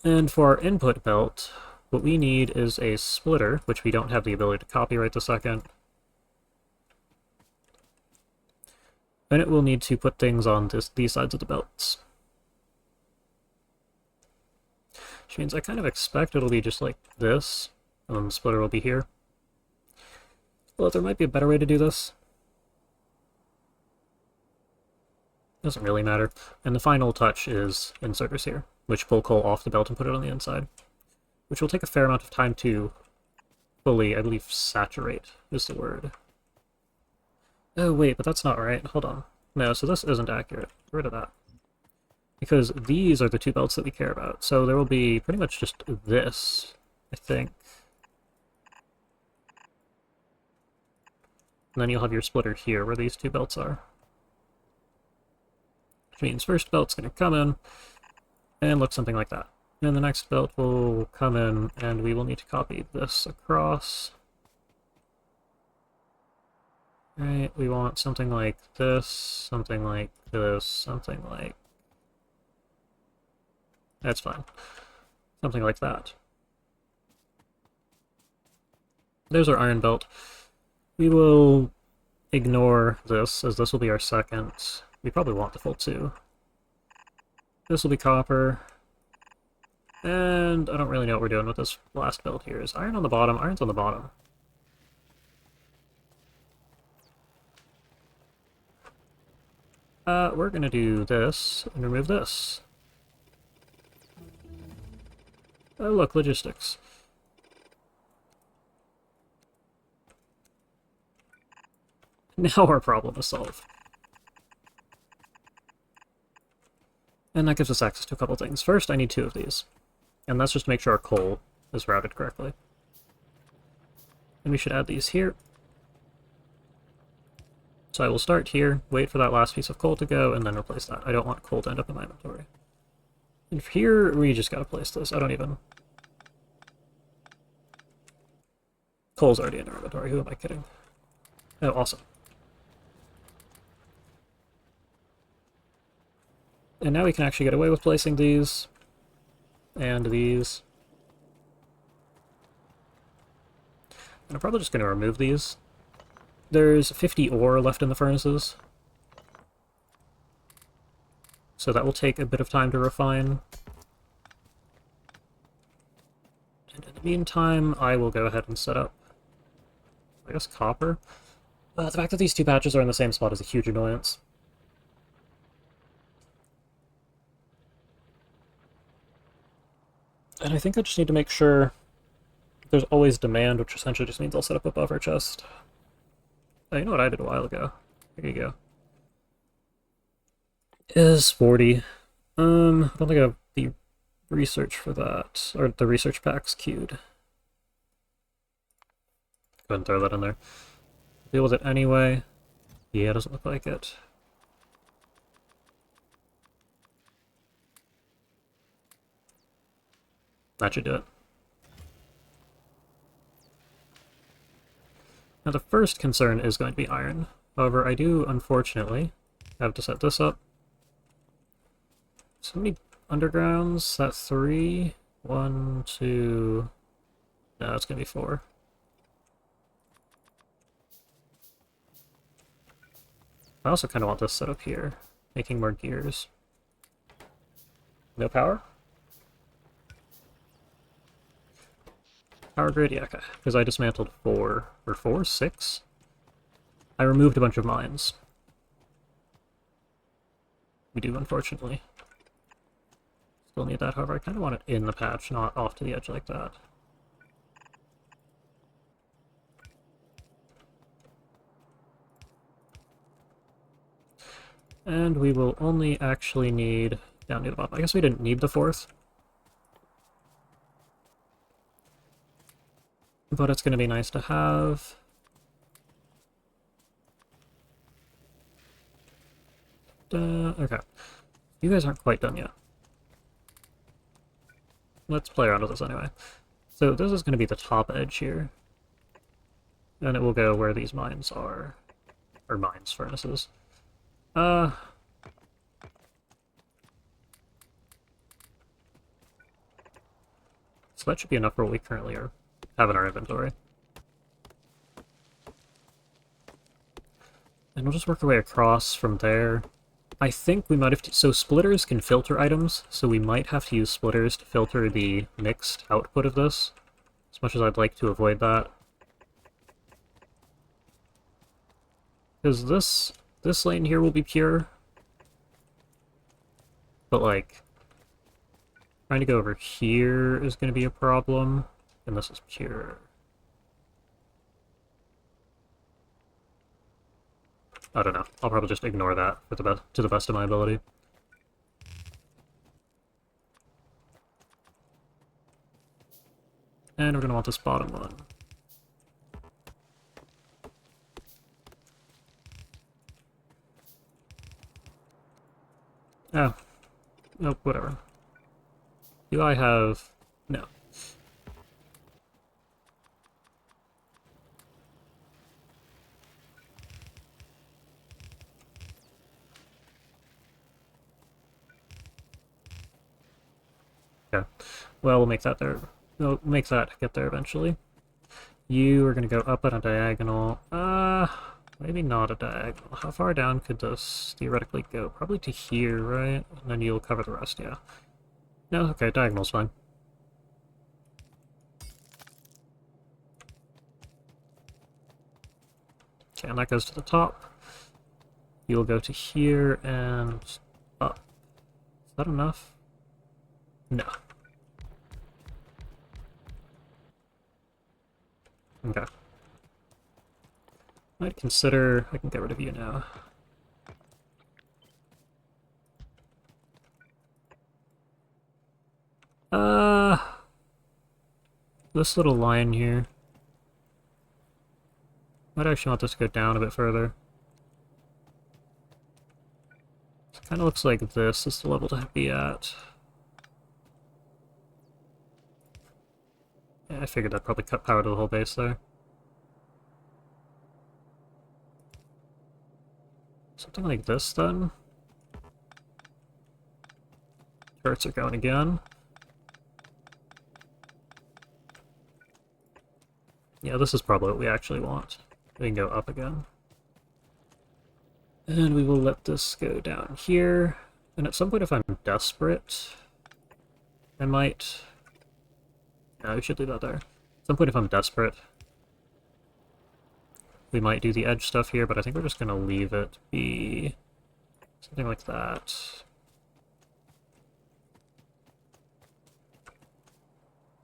And for our input belt, what we need is a splitter, which we don't have the ability to copy right this second. And it will need to put things on these sides of the belts. Which means I kind of expect it'll be just like this, and then the splitter will be here. Well, there might be a better way to do this. Doesn't really matter. And the final touch is inserters here, which pull coal off the belt and put it on the inside. Which will take a fair amount of time to fully, I believe, saturate is the word. Oh wait, but that's not right. Hold on. No, so this isn't accurate. Get rid of that. Because these are the two belts that we care about. So there will be pretty much just this, I think. And then you'll have your splitter here where these two belts are. Which means first belt's going to come in and look something like that. And the next belt will come in and we will need to copy this across. Right, we want something like this, something like this, something like... That's fine. Something like that. There's our iron belt. We will ignore this, as this will be our second. We probably want the full two. This will be copper. And I don't really know what we're doing with this last belt here. Is iron on the bottom? Iron's on the bottom. We're gonna do this and remove this. Oh look, logistics. Now our problem is solved. And that gives us access to a couple things. First, I need two of these. And that's just to make sure our coal is routed correctly. And we should add these here. So I will start here, wait for that last piece of coal to go, and then replace that. I don't want coal to end up in my inventory. And here, we just gotta place this. I don't even... Coal's already in our inventory. Who am I kidding? Oh, awesome. And now we can actually get away with placing these. And these. And I'm probably just going to remove these. There's 50 ore left in the furnaces. So that will take a bit of time to refine. And in the meantime, I will go ahead and set up, I guess, copper. The fact that these two patches are in the same spot is a huge annoyance. And I think I just need to make sure there's always demand, which essentially just means I'll set up a buffer chest. Oh, you know what I did a while ago? Here you go. Is 40. I don't think I have the research for that, or the research packs queued. Go ahead and throw that in there. Deal with it anyway. Yeah, it doesn't look like it. That should do it. Now the first concern is going to be iron. However, I do, unfortunately, have to set this up. So many undergrounds? That's 3. 1, 2... No, it's going to be 4. I also kind of want this set up here, making more gears. No power? Power grid? Yeah, okay. Because I dismantled 4. Or 4? 6? I removed a bunch of mines. We do, unfortunately. Still need that, however, I kind of want it in the patch, not off to the edge like that. And we will only actually need down near the bottom. I guess we didn't need the fourth. But it's going to be nice to have. Okay. You guys aren't quite done yet. Let's play around with this anyway. So this is going to be the top edge here. And it will go where these mines are. Or mines, furnaces. So that should be enough for what we currently have in our inventory. And we'll just work our way across from there. I think we might have to... So splitters can filter items, so we might have to use splitters to filter the mixed output of this. As much as I'd like to avoid that. Because this lane here will be pure. But, like, trying to go over here is going to be a problem. And this is pure. I don't know. I'll probably just ignore that for to the best of my ability. And we're going to want this bottom one. Oh. Nope, whatever. Do I have... No. Okay. Well, we'll make that there. We'll make that get there eventually. You are going to go up on a diagonal. Maybe not a diagonal. How far down could this theoretically go? Probably to here, right? And then you'll cover the rest, yeah. No, okay, diagonal's fine. Okay, and that goes to the top. You'll go to here and up. Is that enough? No. Okay. Might consider... I can get rid of you now. This little line here. Might actually want this to go down a bit further. It kind of looks like this is the level to be at. Yeah, I figured that'd probably cut power to the whole base there. Something like this, then. Turrets are going again. Yeah, this is probably what we actually want. We can go up again. And we will let this go down here. And at some point, if I'm desperate, I might... No, we should leave that there. At some point, if I'm desperate, we might do the edge stuff here, but I think we're just going to leave it be something like that.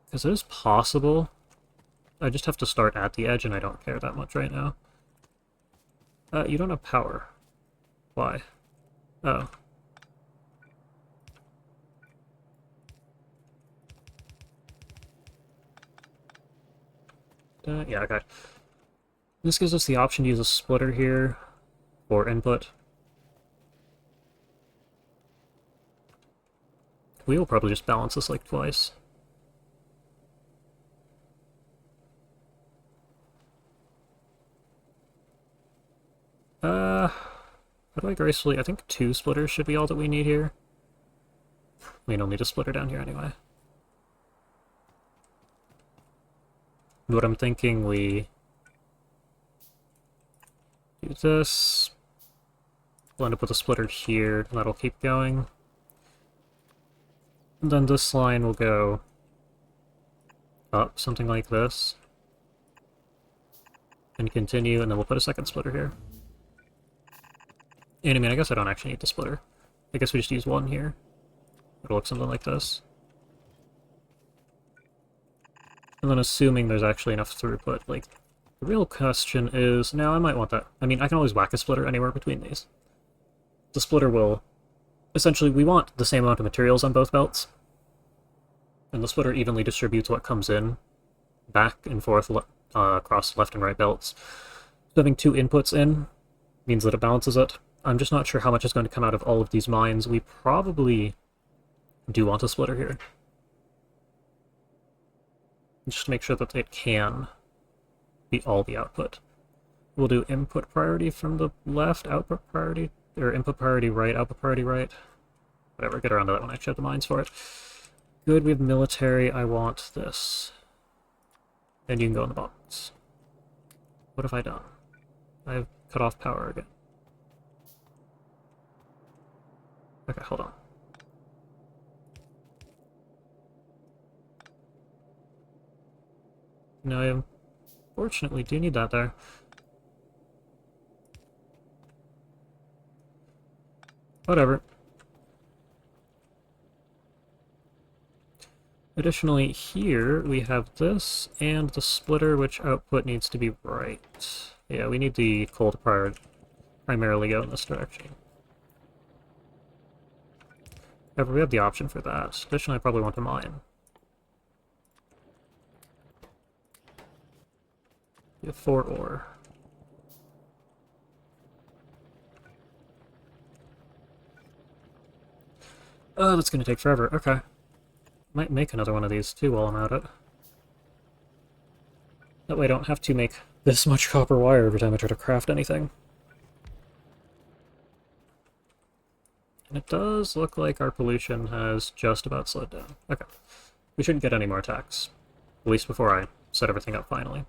Because it is possible. I just have to start at the edge, and I don't care that much right now. You don't have power. Why? Oh. Yeah, okay. This gives us the option to use a splitter here for input. We will probably just balance this like twice. How do I gracefully... I think 2 splitters should be all that we need here. We don't need a splitter down here anyway. What I'm thinking, we do this. We'll end up with a splitter here, and that'll keep going. And then this line will go up, something like this. And continue, and then we'll put a second splitter here. And I mean, I guess I don't actually need the splitter. I guess we just use one here. It'll look something like this. And then assuming there's actually enough throughput, like, the real question is, now I might want that. I mean, I can always whack a splitter anywhere between these. The splitter will, essentially, we want the same amount of materials on both belts, and the splitter evenly distributes what comes in, back and forth across left and right belts. So having two inputs in means that it balances it. I'm just not sure how much is going to come out of all of these mines. We probably do want a splitter here. Just to make sure that it can be all the output. We'll do input priority from the left, output priority, or input priority right, output priority right. Whatever, get around to that when I actually have the mines for it. Good, we have military, I want this. And you can go in the box. What have I done? I've cut off power again. Okay, hold on. No, I unfortunately do need that there. Whatever. Additionally, here we have this and the splitter, which output needs to be right. Yeah, we need the coal to primarily go in this direction. However, we have the option for that. Additionally, I probably want to mine. We have 4 ore. Oh, that's going to take forever. Okay. Might make another one of these, too, while I'm at it. That way I don't have to make this much copper wire every time I try to craft anything. And it does look like our pollution has just about slowed down. Okay. We shouldn't get any more attacks. At least before I set everything up finally.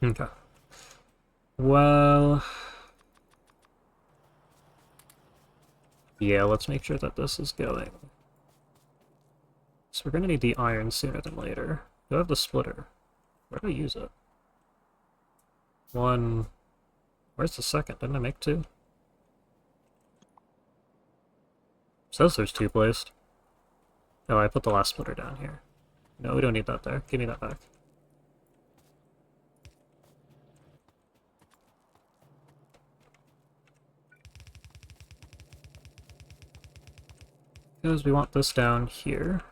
Okay. Well... yeah, let's make sure that this is going. So we're going to need the iron sooner than later. Do I have the splitter? Where do I use it? One... where's the second? Didn't I make 2? It says there's 2 placed. Oh, I put the last splitter down here. No, we don't need that there. Give me that back. Because we want this down here.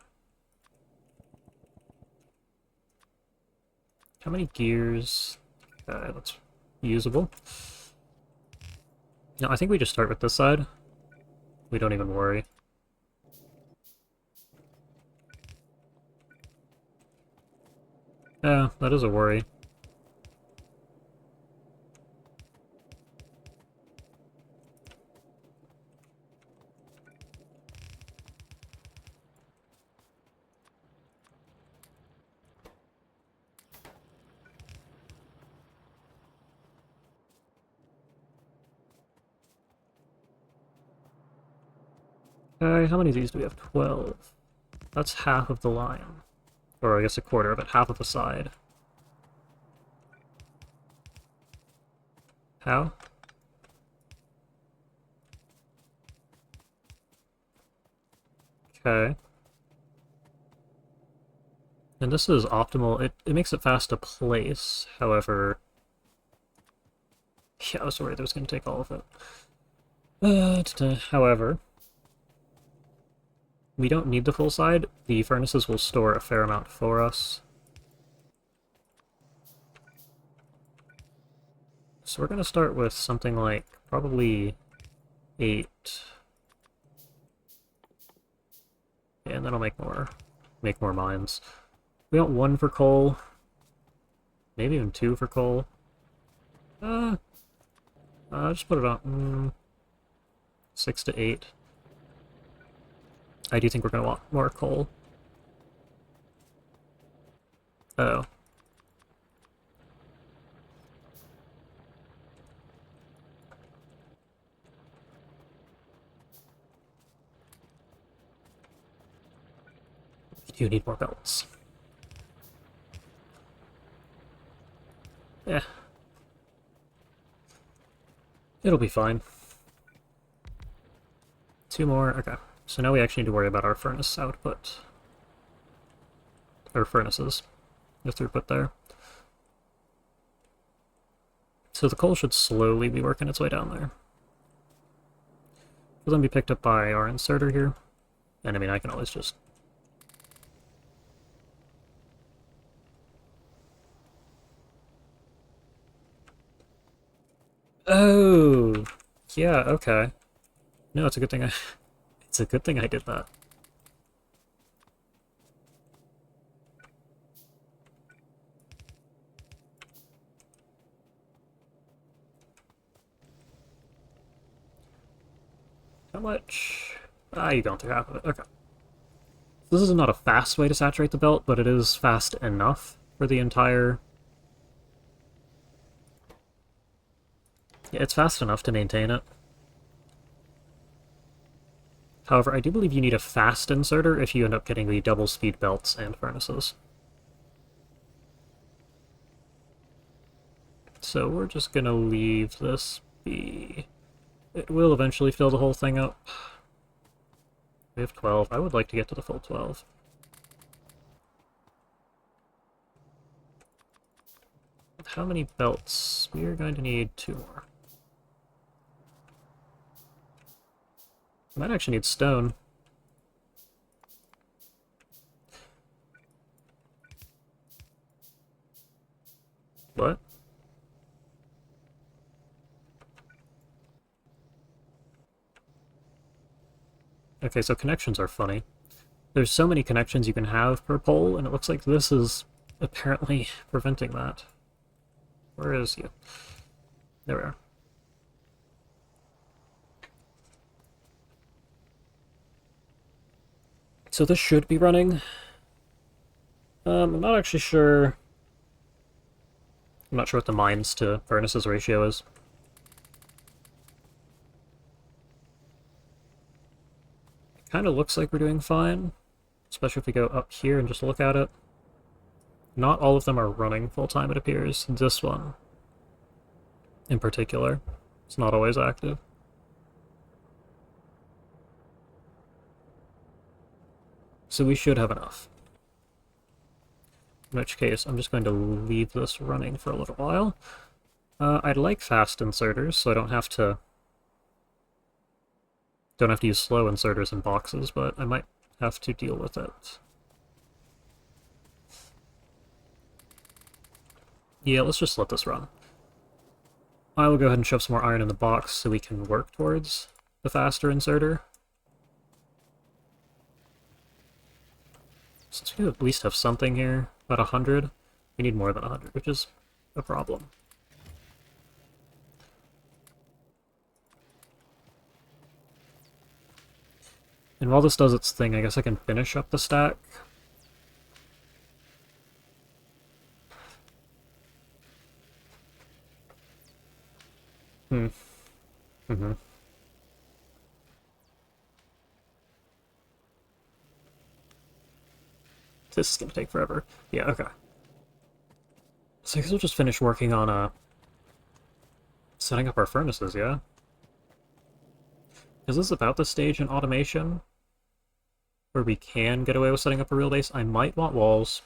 How many gears? That's usable. No, I think we just start with this side. We don't even worry. Yeah, that is a worry. Okay, how many of these do we have? 12. That's half of the line. Or I guess a quarter of it, half of the side. How? Okay. And this is optimal. It makes it fast to place, however... yeah, I was worried that was going to take all of it. However... we don't need the full side. The furnaces will store a fair amount for us. So we're going to start with something like probably 8. And then I'll make more mines. We want 1 for coal. Maybe even 2 for coal. Just put it on 6 to 8. I do think we're going to want more coal. Oh. You need more belts. Yeah. It'll be fine. 2 more, okay. So now we actually need to worry about our furnace output. Or furnaces. The throughput there. So the coal should slowly be working its way down there. Will then be picked up by our inserter here. And I mean, I can always just... Oh! Yeah, okay. No, it's a good thing I... It's a good thing I did that. How much? Ah, you don't do half of it. Okay. This is not a fast way to saturate the belt, but it is fast enough for the entire... Yeah, it's fast enough to maintain it. However, I do believe you need a fast inserter if you end up getting the double speed belts and furnaces. So we're just gonna leave this be. It will eventually fill the whole thing up. We have 12. I would like to get to the full 12. How many belts? We are going to need 2 more. Might actually need stone. What? Okay, so connections are funny. There's so many connections you can have per pole, and it looks like this is apparently preventing that. Where is you? There we are. So this should be running. I'm not actually sure... I'm not sure what the mines to furnaces ratio is. It kind of looks like we're doing fine, especially if we go up here and just look at it. Not all of them are running full-time, it appears. This one, in particular, is not always active. So we should have enough. In which case, I'm just going to leave this running for a little while. I'd like fast inserters, so I don't have to use slow inserters in boxes, but I might have to deal with it. Yeah, let's just let this run. I will go ahead and shove some more iron in the box so we can work towards the faster inserter. Since we at least have something here, about 100, we need more than 100, which is a problem. And while this does its thing, I guess I can finish up the stack. Mm-hmm. This is gonna take forever. Yeah, okay. So I guess we'll just finish working on, setting up our furnaces, yeah? Is this about the stage in automation where we can get away with setting up a real base? I might want walls.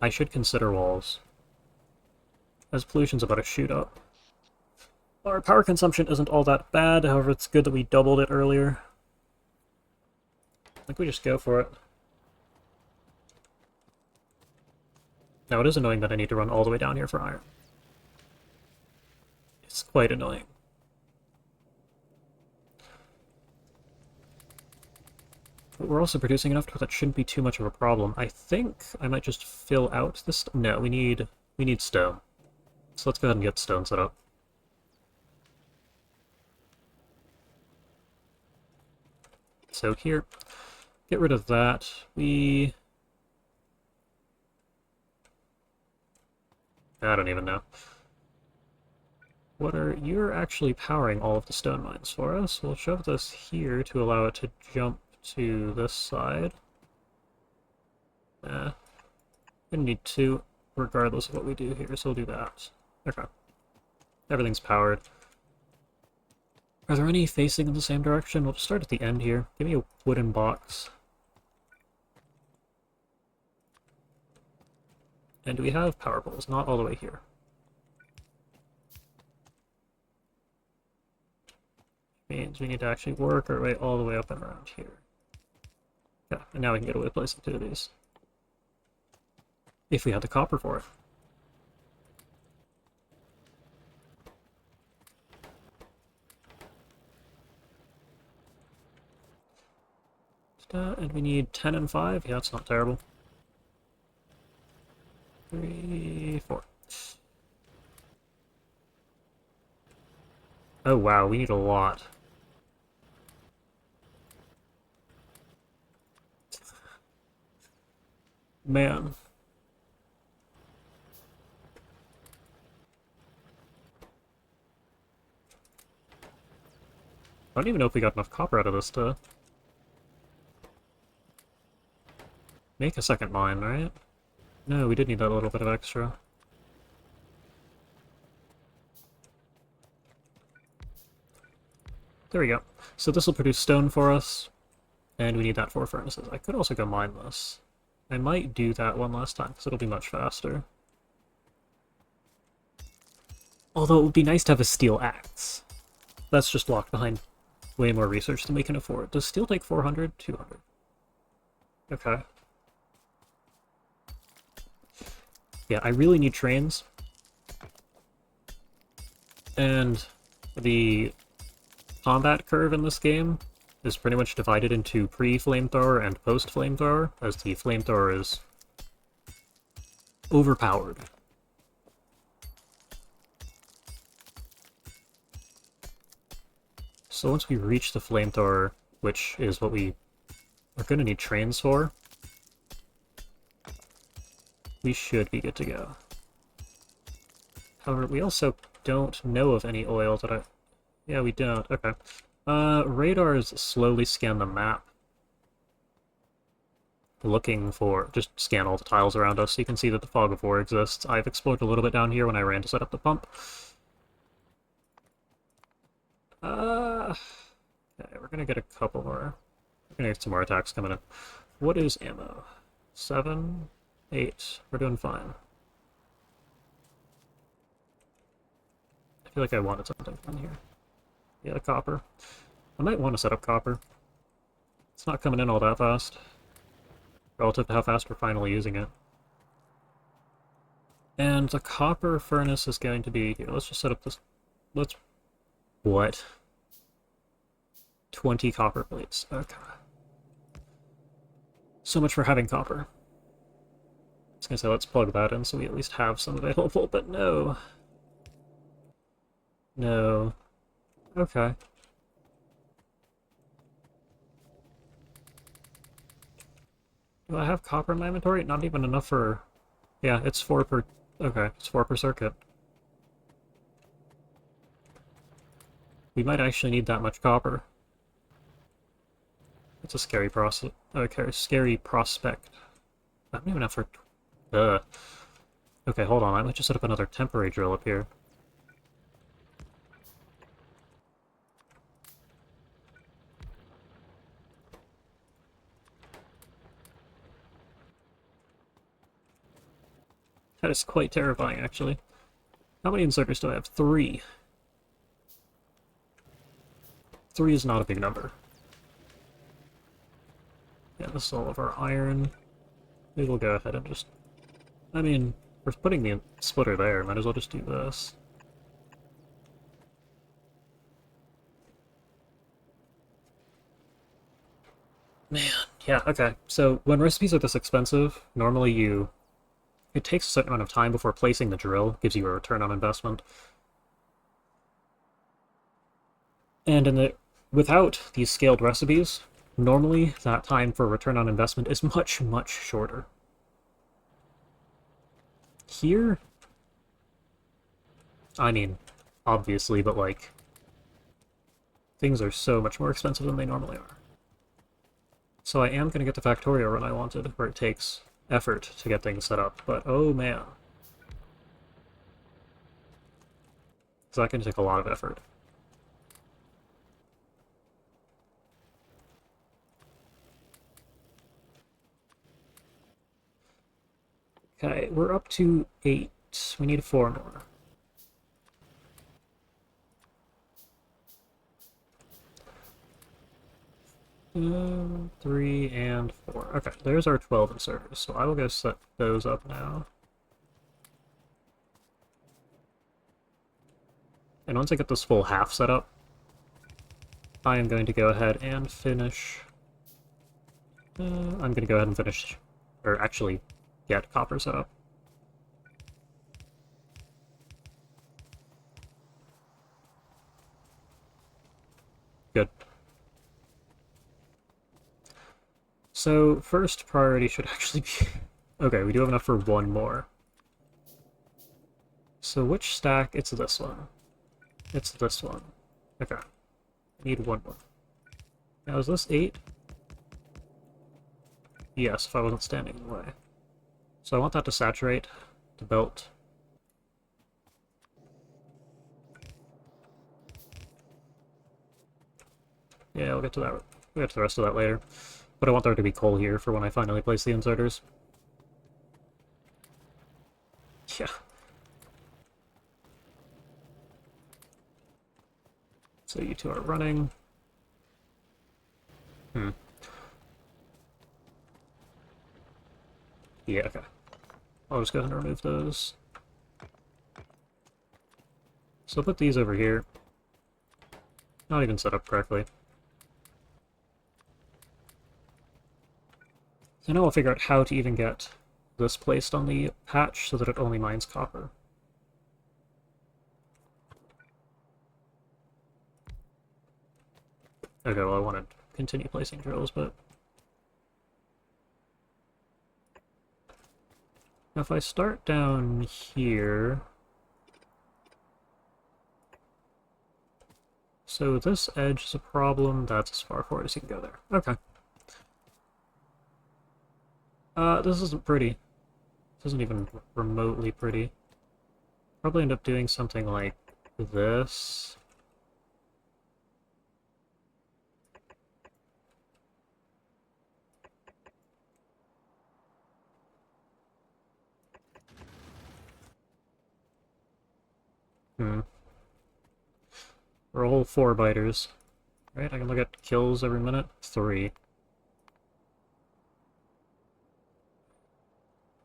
I should consider walls, as pollution's about to shoot up. Our power consumption isn't all that bad, however it's good that we doubled it earlier. I think we just go for it. Now it is annoying that I need to run all the way down here for iron. It's quite annoying. But we're also producing enough that shouldn't be too much of a problem. I think I might just fill out this... No, we need stone. So let's go ahead and get stone set up. So here, get rid of that. I don't even know. You're actually powering all of the stone mines for us. We'll shove this here to allow it to jump to this side. gonna need 2, regardless of what we do here, so we'll do that. Okay. Everything's powered. Are there any facing in the same direction? We'll just start at the end here. Give me a wooden box. And we have power poles, not all the way here. Means we need to actually work our way all the way up and around here. Yeah, and now we can get away with placing 2 of these. If we had the copper for it. And we need 10 and 5. Yeah, that's not terrible. 3, 4. Oh wow, we need a lot. Man. I don't even know if we got enough copper out of this to make a second mine, right? No, we did need that little bit of extra. There we go. So this will produce stone for us, and we need that for furnaces. I could also go mine this. I might do that one last time, because it'll be much faster. Although it would be nice to have a steel axe. That's just locked behind way more research than we can afford. Does steel take 400? 200. Okay. Yeah, I really need trains. And the combat curve in this game is pretty much divided into pre-flamethrower and post-flamethrower, as the flamethrower is overpowered. So once we reach the flamethrower, which is what we are going to need trains for, we should be good to go. However, we also don't know of any oil that I... Yeah, we don't. Okay. Radars slowly scan the map, looking for... Just scan all the tiles around us so you can see that the fog of war exists. I've explored a little bit down here when I ran to set up the pump. Okay, we're gonna get a couple more. We're gonna get some more attacks coming in. What is ammo? 7, 8. We're doing fine. I feel like I wanted something in here. Yeah, copper. I might want to set up copper. It's not coming in all that fast, relative to how fast we're finally using it. And the copper furnace is going to be here. Let's just set up this. Let's... What? 20 copper plates. Okay. So much for having copper. I was gonna say, let's plug that in so we at least have some available, but no. No. Okay. Do I have copper in my inventory? Not even enough for... Yeah, it's 4 per... Okay, it's 4 per circuit. We might actually need that much copper. It's a scary prospect. Okay, scary prospect. I don't even have for... Okay, hold on. I might just set up another temporary drill up here. That is quite terrifying, actually. How many inserters do I have? 3. 3 is not a big number. Yeah, this is all of our iron. Maybe we'll go ahead and just... I mean, we're putting the splitter there. Might as well just do this. Man, yeah, okay. So, when recipes are this expensive, normally it takes a certain amount of time before placing the drill, gives you a return on investment. And without these scaled recipes, normally that time for return on investment is much, much shorter. Here, I mean, obviously, but like, things are so much more expensive than they normally are. So I am going to get the Factorio run I wanted, where it takes effort to get things set up, but oh man. So that can take a lot of effort. Okay, we're up to 8. We need 4 more. Mm, 3 and 4. Okay, there's our 12 inserters, so I will go set those up now. And once I get this full half set up, I am going to go ahead and finish... I'm going to go ahead and finish, or actually get copper set up. Good. So, first priority should actually be... Okay, we do have enough for 1 more. So which stack? It's this one. It's this one. Okay. I need 1 more. Now, is this 8? Yes, if I wasn't standing in the way. So I want that to saturate the belt. Yeah, we'll get to that. We'll get to the rest of that later. But I want there to be coal here for when I finally place the inserters. Yeah. So you two are running. Yeah, okay. I'll just go ahead and remove those. So I'll put these over here. Not even set up correctly. So now I'll figure out how to even get this placed on the hatch so that it only mines copper. Okay, well I want to continue placing drills, but... Now if I start down here... So this edge is a problem, that's as far forward as you can go there. Okay. This isn't pretty. This isn't even remotely pretty. Probably end up doing something like this. Roll 4 biters. Right, I can look at kills every minute. 3.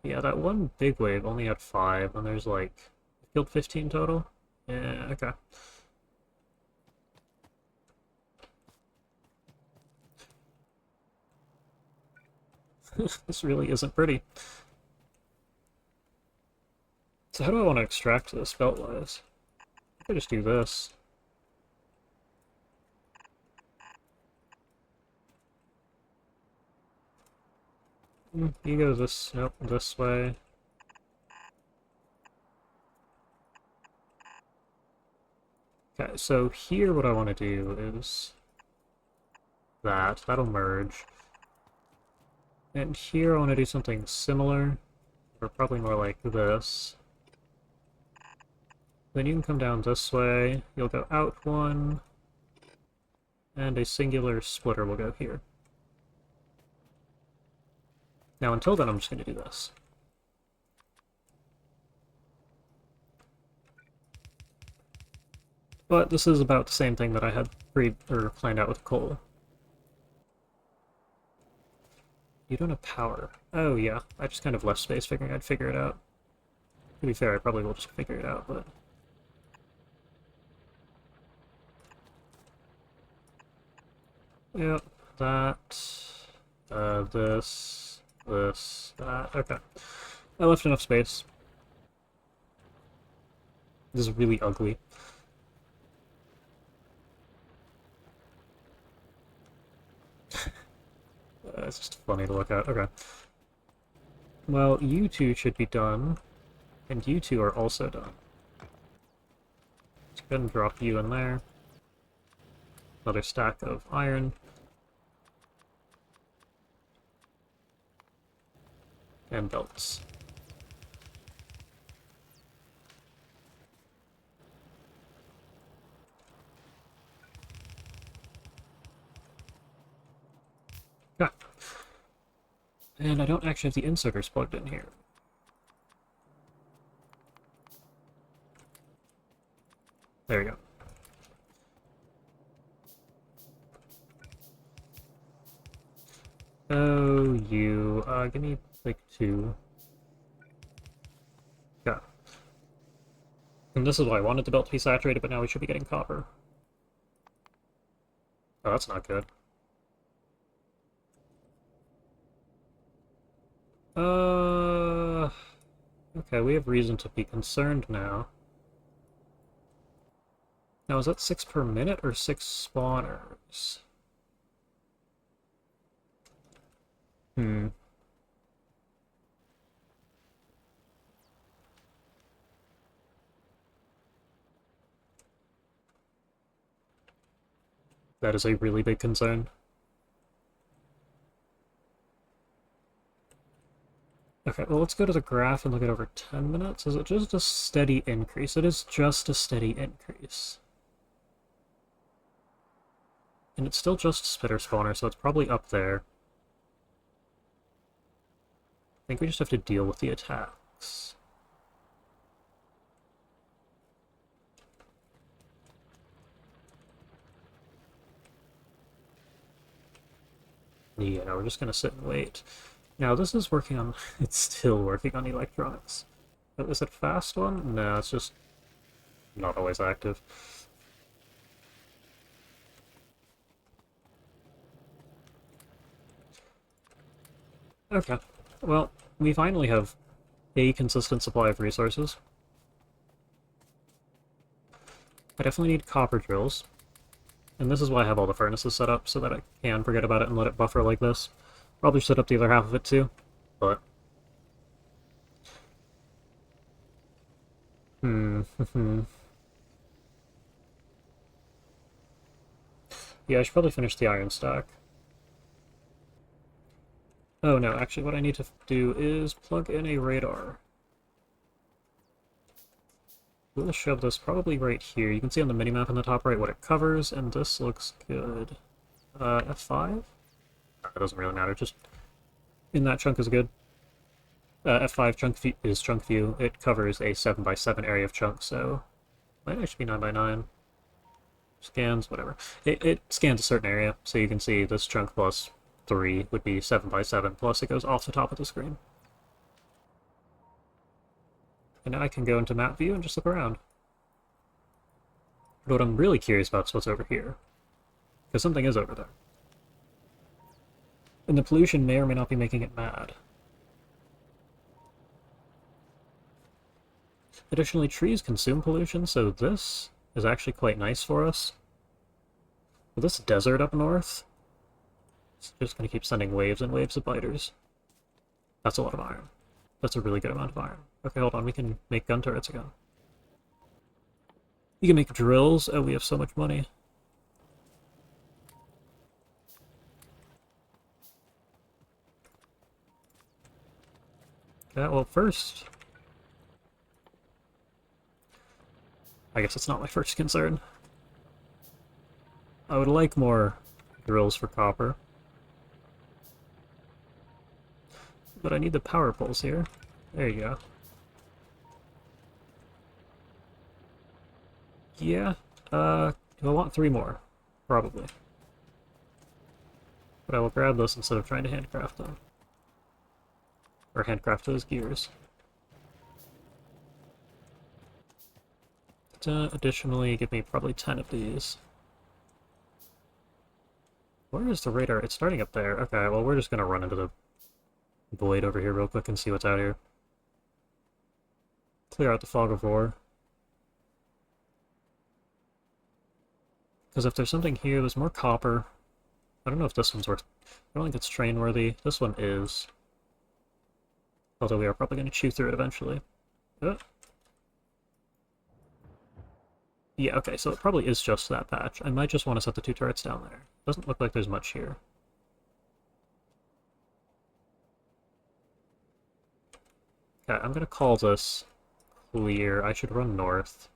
Yeah, that one big wave only had 5, and there's like... Killed 15 total? Yeah, okay. This really isn't pretty. So how do I want to extract this belt-wise? I could just do this. You go this, nope, this way. Okay, so here what I want to do is that'll merge. And here I want to do something similar, or probably more like this. Then you can come down this way, you'll go out 1, and a singular splitter will go here. Now until then I'm just going to do this. But this is about the same thing that I had planned out with coal. You don't have power. Oh yeah, I just kind of left space figuring I'd figure it out. To be fair, I probably will just figure it out, but... Yep, that, this, that, okay. I left enough space. This is really ugly. It's just funny to look at. Okay. Well, you two should be done, and you two are also done. Let's go ahead and drop you in there. Another stack of iron. And belts. Ah. And I don't actually have the inserters plugged in here. There we go. Oh, you. Give me, like, 2. Yeah. And this is why I wanted the belt to be saturated, but now we should be getting copper. Oh, that's not good. Okay, we have reason to be concerned now. Now, is that 6 per minute or 6 spawners? Hmm. That is a really big concern. Okay, well, let's go to the graph and look at over 10 minutes. Is it just a steady increase? It is just a steady increase. And it's still just spitter spawner, so it's probably up there. I think we just have to deal with the attacks. Yeah, no, we're just gonna sit and wait. Now, this is working on... It's still working on electronics. Is it a fast one? No, it's just not always active. Okay. Well, we finally have a consistent supply of resources. I definitely need copper drills. And this is why I have all the furnaces set up, so that I can forget about it and let it buffer like this. Probably set up the other half of it too, but... Yeah, I should probably finish the iron stack. Oh no, actually what I need to do is plug in a radar. We'll shove this probably right here. You can see on the minimap in the top right what it covers, and this looks good. F5? That doesn't really matter, just in that chunk is good. F5 is chunk view. It covers a 7x7 area of chunk, so might actually be 9x9. Scans, whatever. It scans a certain area, so you can see this chunk plus 3 would be 7x7, plus it goes off the top of the screen. And now I can go into map view and just look around. But what I'm really curious about is what's over here. Because something is over there. And the pollution may or may not be making it mad. Additionally, trees consume pollution, so this is actually quite nice for us. With this desert up north, it's just going to keep sending waves and waves of biters. That's a lot of iron. That's a really good amount of iron. Okay, hold on, we can make gun turrets again. You can make drills. Oh, we have so much money. Okay, well, first... I guess it's not my first concern. I would like more drills for copper. But I need the power poles here. There you go. Yeah, do I want 3 more? Probably. But I will grab this instead of trying to handcraft them. Or handcraft those gears. Additionally, give me probably 10 of these. Where is the radar? It's starting up there. Okay, well we're just gonna run into the void over here real quick and see what's out here. Clear out the fog of war. Because if there's something here, there's more copper. I don't know if this one's worth... I don't think it's train-worthy. This one is. Although we are probably going to chew through it eventually. Yeah, okay, so it probably is just that patch. I might just want to set the 2 turrets down there. Doesn't look like there's much here. Okay, I'm gonna call this clear. I should run north.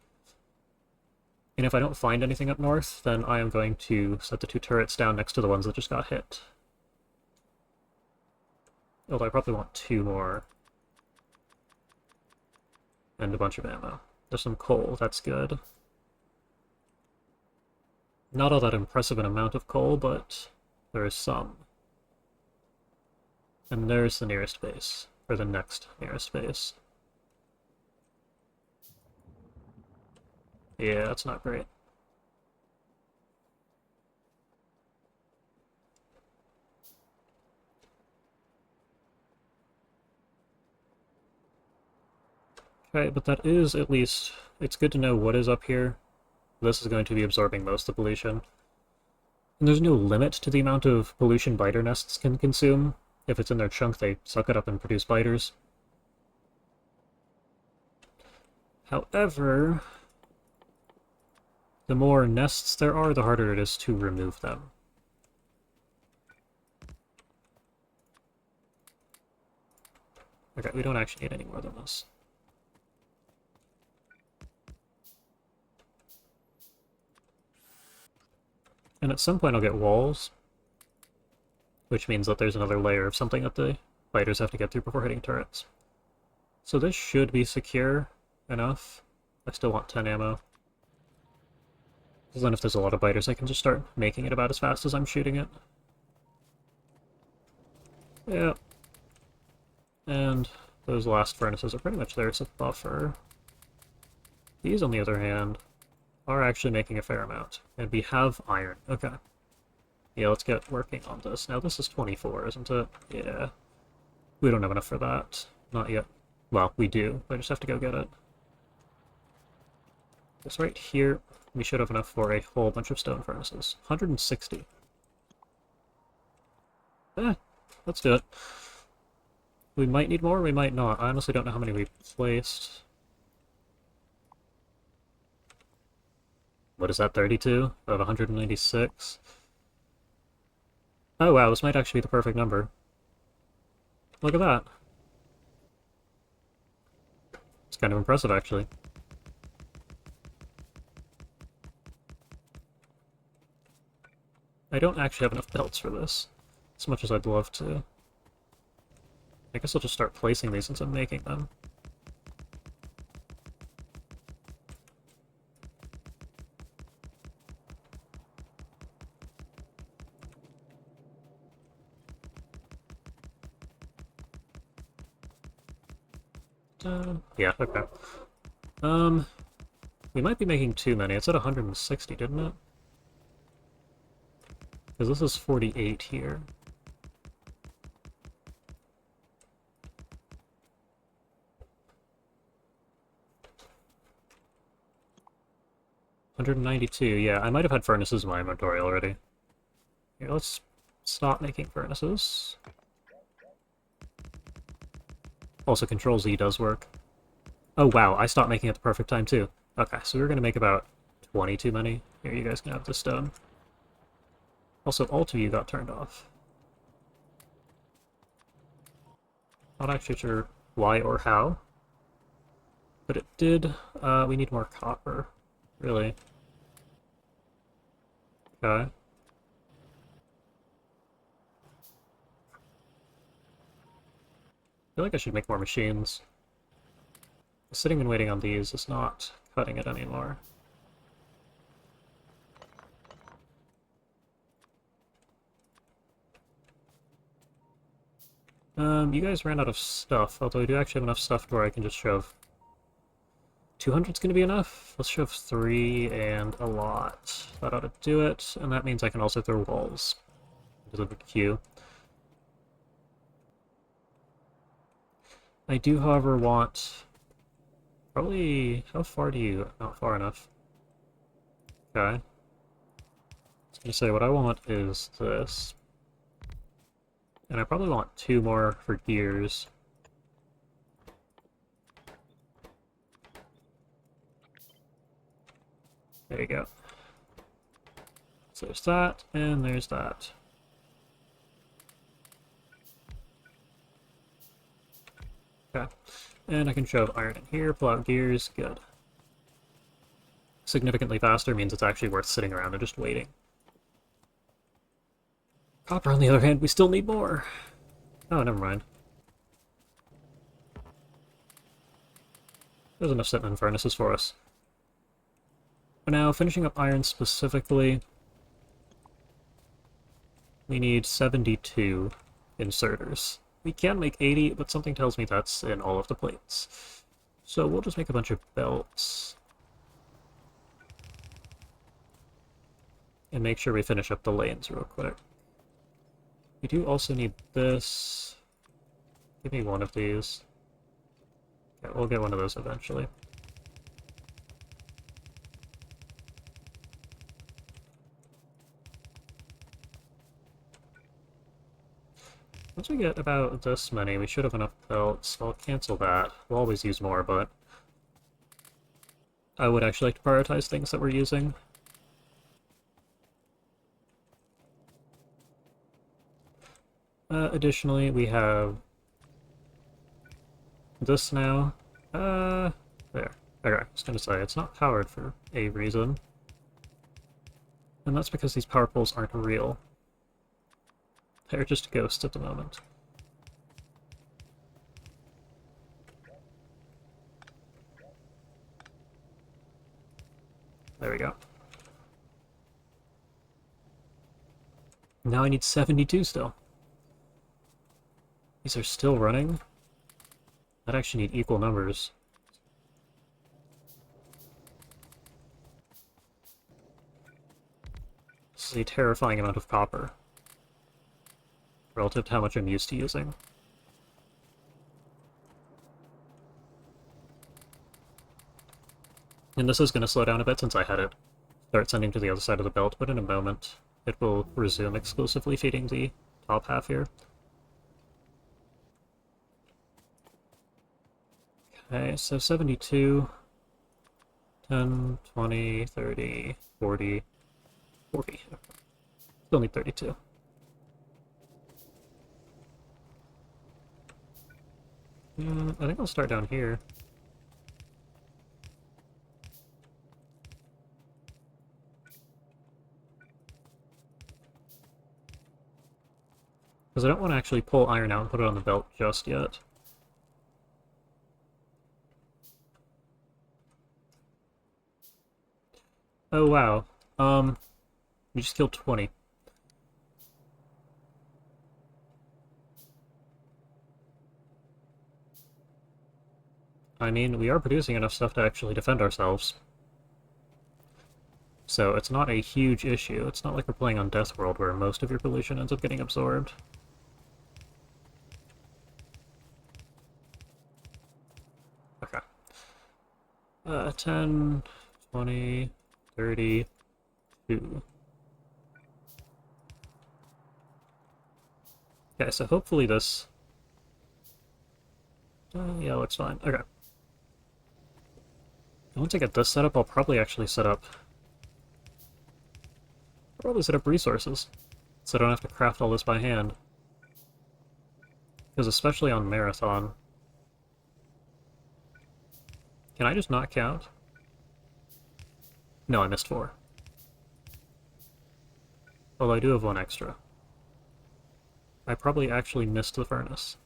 And if I don't find anything up north, then I am going to set the 2 turrets down next to the ones that just got hit. Although I probably want 2 more. And a bunch of ammo. There's some coal, that's good. Not all that impressive an amount of coal, but there is some. And there's the nearest base, or the next nearest base. Yeah, that's not great. Okay, but that is at least... It's good to know what is up here. This is going to be absorbing most of the pollution. And there's no limit to the amount of pollution biter nests can consume. If it's in their chunk, they suck it up and produce biters. However, the more nests there are, the harder it is to remove them. Okay, we don't actually need any more than this. And at some point I'll get walls, which means that there's another layer of something that the biters have to get through before hitting turrets. So this should be secure enough. I still want 10 ammo. Because then if there's a lot of biters, I can just start making it about as fast as I'm shooting it. Yeah. And those last furnaces are pretty much there as a buffer. These, on the other hand, are actually making a fair amount. And we have iron. Okay. Yeah, let's get working on this. Now this is 24, isn't it? Yeah. We don't have enough for that. Not yet. Well, we do. I just have to go get it. This right here, we should have enough for a whole bunch of stone furnaces. 160. Let's do it. We might need more, we might not. I honestly don't know how many we placed. What is that, 32 of 196? Oh wow, this might actually be the perfect number. Look at that. It's kind of impressive, actually. I don't actually have enough belts for this, as much as I'd love to. I guess I'll just start placing these since I'm making them. Yeah, okay. We might be making too many. It's at 160, didn't it? Because this is 48 here. $192, yeah. I might have had furnaces in my inventory already. Here, let's stop making furnaces. Also, Control-Z does work. Oh wow, I stopped making it at the perfect time too. Okay, so we're gonna make about 20 too many. Here, you guys can have this stone. Also, alt view got turned off. Not actually sure why or how, but it did. We need more copper, really. Okay. I feel like I should make more machines. Sitting and waiting on these is not cutting it anymore. You guys ran out of stuff, although I do actually have enough stuff where I can just shove. 200's gonna be enough? Let's shove 3 and a lot. That ought to do it, and that means I can also throw walls into the queue. I do, however, want... Probably... How far do you... Not far enough. Okay. I was gonna say, what I want is this. And I probably want 2 more for gears. There you go. So there's that, and there's that. Okay. And I can shove iron in here, pull out gears, good. Significantly faster means it's actually worth sitting around and just waiting. Copper, on the other hand, we still need more. Oh, never mind. There's enough sitting in furnaces for us. But now, finishing up iron specifically, we need 72 inserters. We can make 80, but something tells me that's in all of the plates. So we'll just make a bunch of belts. And make sure we finish up the lanes real quick. We do also need this. Give me one of these. Yeah, we'll get one of those eventually. Once we get about this many, we should have enough belts. I'll cancel that. We'll always use more, but I would actually like to prioritize things that we're using. Additionally, we have this now. There. Okay, I was gonna say, it's not powered for a reason. And that's because these power poles aren't real. They're just ghosts at the moment. There we go. Now I need 72 still. These are still running? I'd actually need equal numbers. This is a terrifying amount of copper, relative to how much I'm used to using. And this is going to slow down a bit since I had it start sending to the other side of the belt, but in a moment it will resume exclusively feeding the top half here. Okay, so 72, 10, 20, 30, 40, 40. Still need 32. I think I'll start down here. Because I don't want to actually pull iron out and put it on the belt just yet. Oh wow. We just killed 20. I mean, we are producing enough stuff to actually defend ourselves. So it's not a huge issue. It's not like we're playing on Death World where most of your pollution ends up getting absorbed. Okay. 10, 20, 32. Okay, so hopefully this... yeah, looks fine. Okay. Once I get this set up, I'll probably actually set up... resources, so I don't have to craft all this by hand. Because especially on Marathon... Can I just not count? No, I missed 4. Although I do have 1 extra. I probably actually missed the furnace.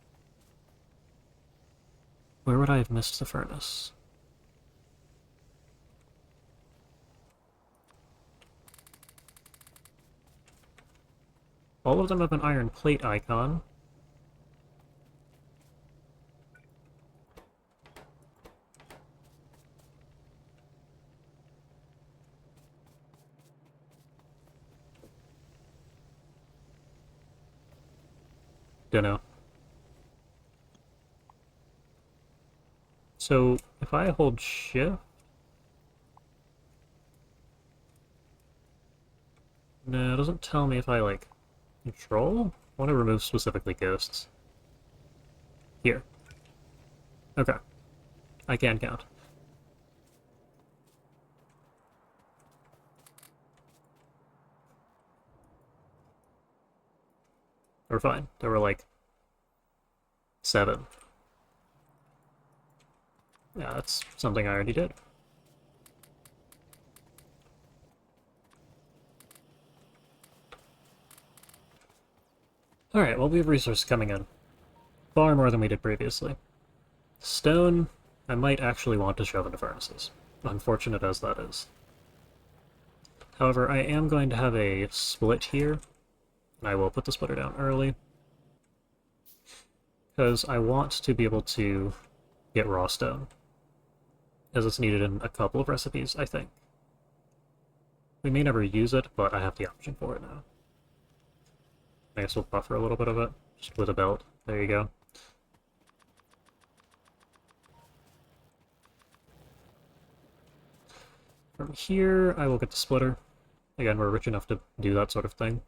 Where would I have missed the furnace? All of them have an iron plate icon. Dunno. So, if I hold shift... No, it doesn't tell me if I, like, control? I want to remove specifically ghosts. Here. Okay. I can count. We're fine. There were, like, 7. Yeah, that's something I already did. Alright, well, we have resources coming in. Far more than we did previously. Stone, I might actually want to shove into furnaces, unfortunate as that is. However, I am going to have a split here. I will put the splitter down early, because I want to be able to get raw stone, as it's needed in a couple of recipes, I think. We may never use it, but I have the option for it now. I guess we'll buffer a little bit of it, just with a belt. There you go. From here, I will get the splitter. Again, we're rich enough to do that sort of thing.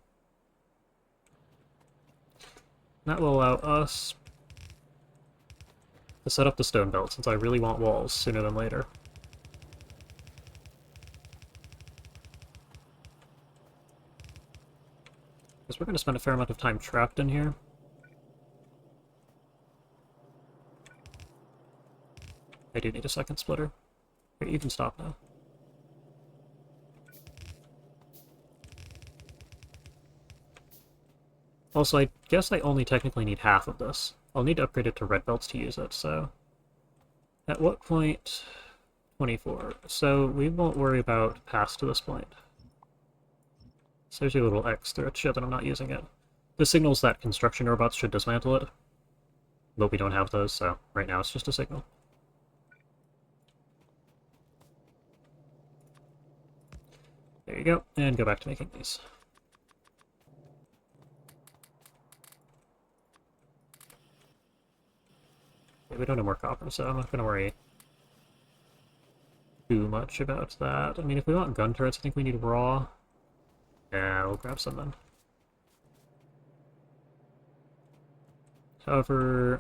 That will allow us to set up the stone belt, since I really want walls sooner than later. Because we're going to spend a fair amount of time trapped in here. I do need a second splitter. Here, you can stop now. Also, I guess I only technically need half of this. I'll need to upgrade it to red belts to use it, so... At what point? 24. So we won't worry about past to this point. So there's a little X through it, shit that I'm not using it. This signals that construction robots should dismantle it. But we don't have those, so right now it's just a signal. There you go, and go back to making these. We don't have more copper, so I'm not going to worry too much about that. I mean, if we want gun turrets, I think we need raw. Yeah, we'll grab some then. However,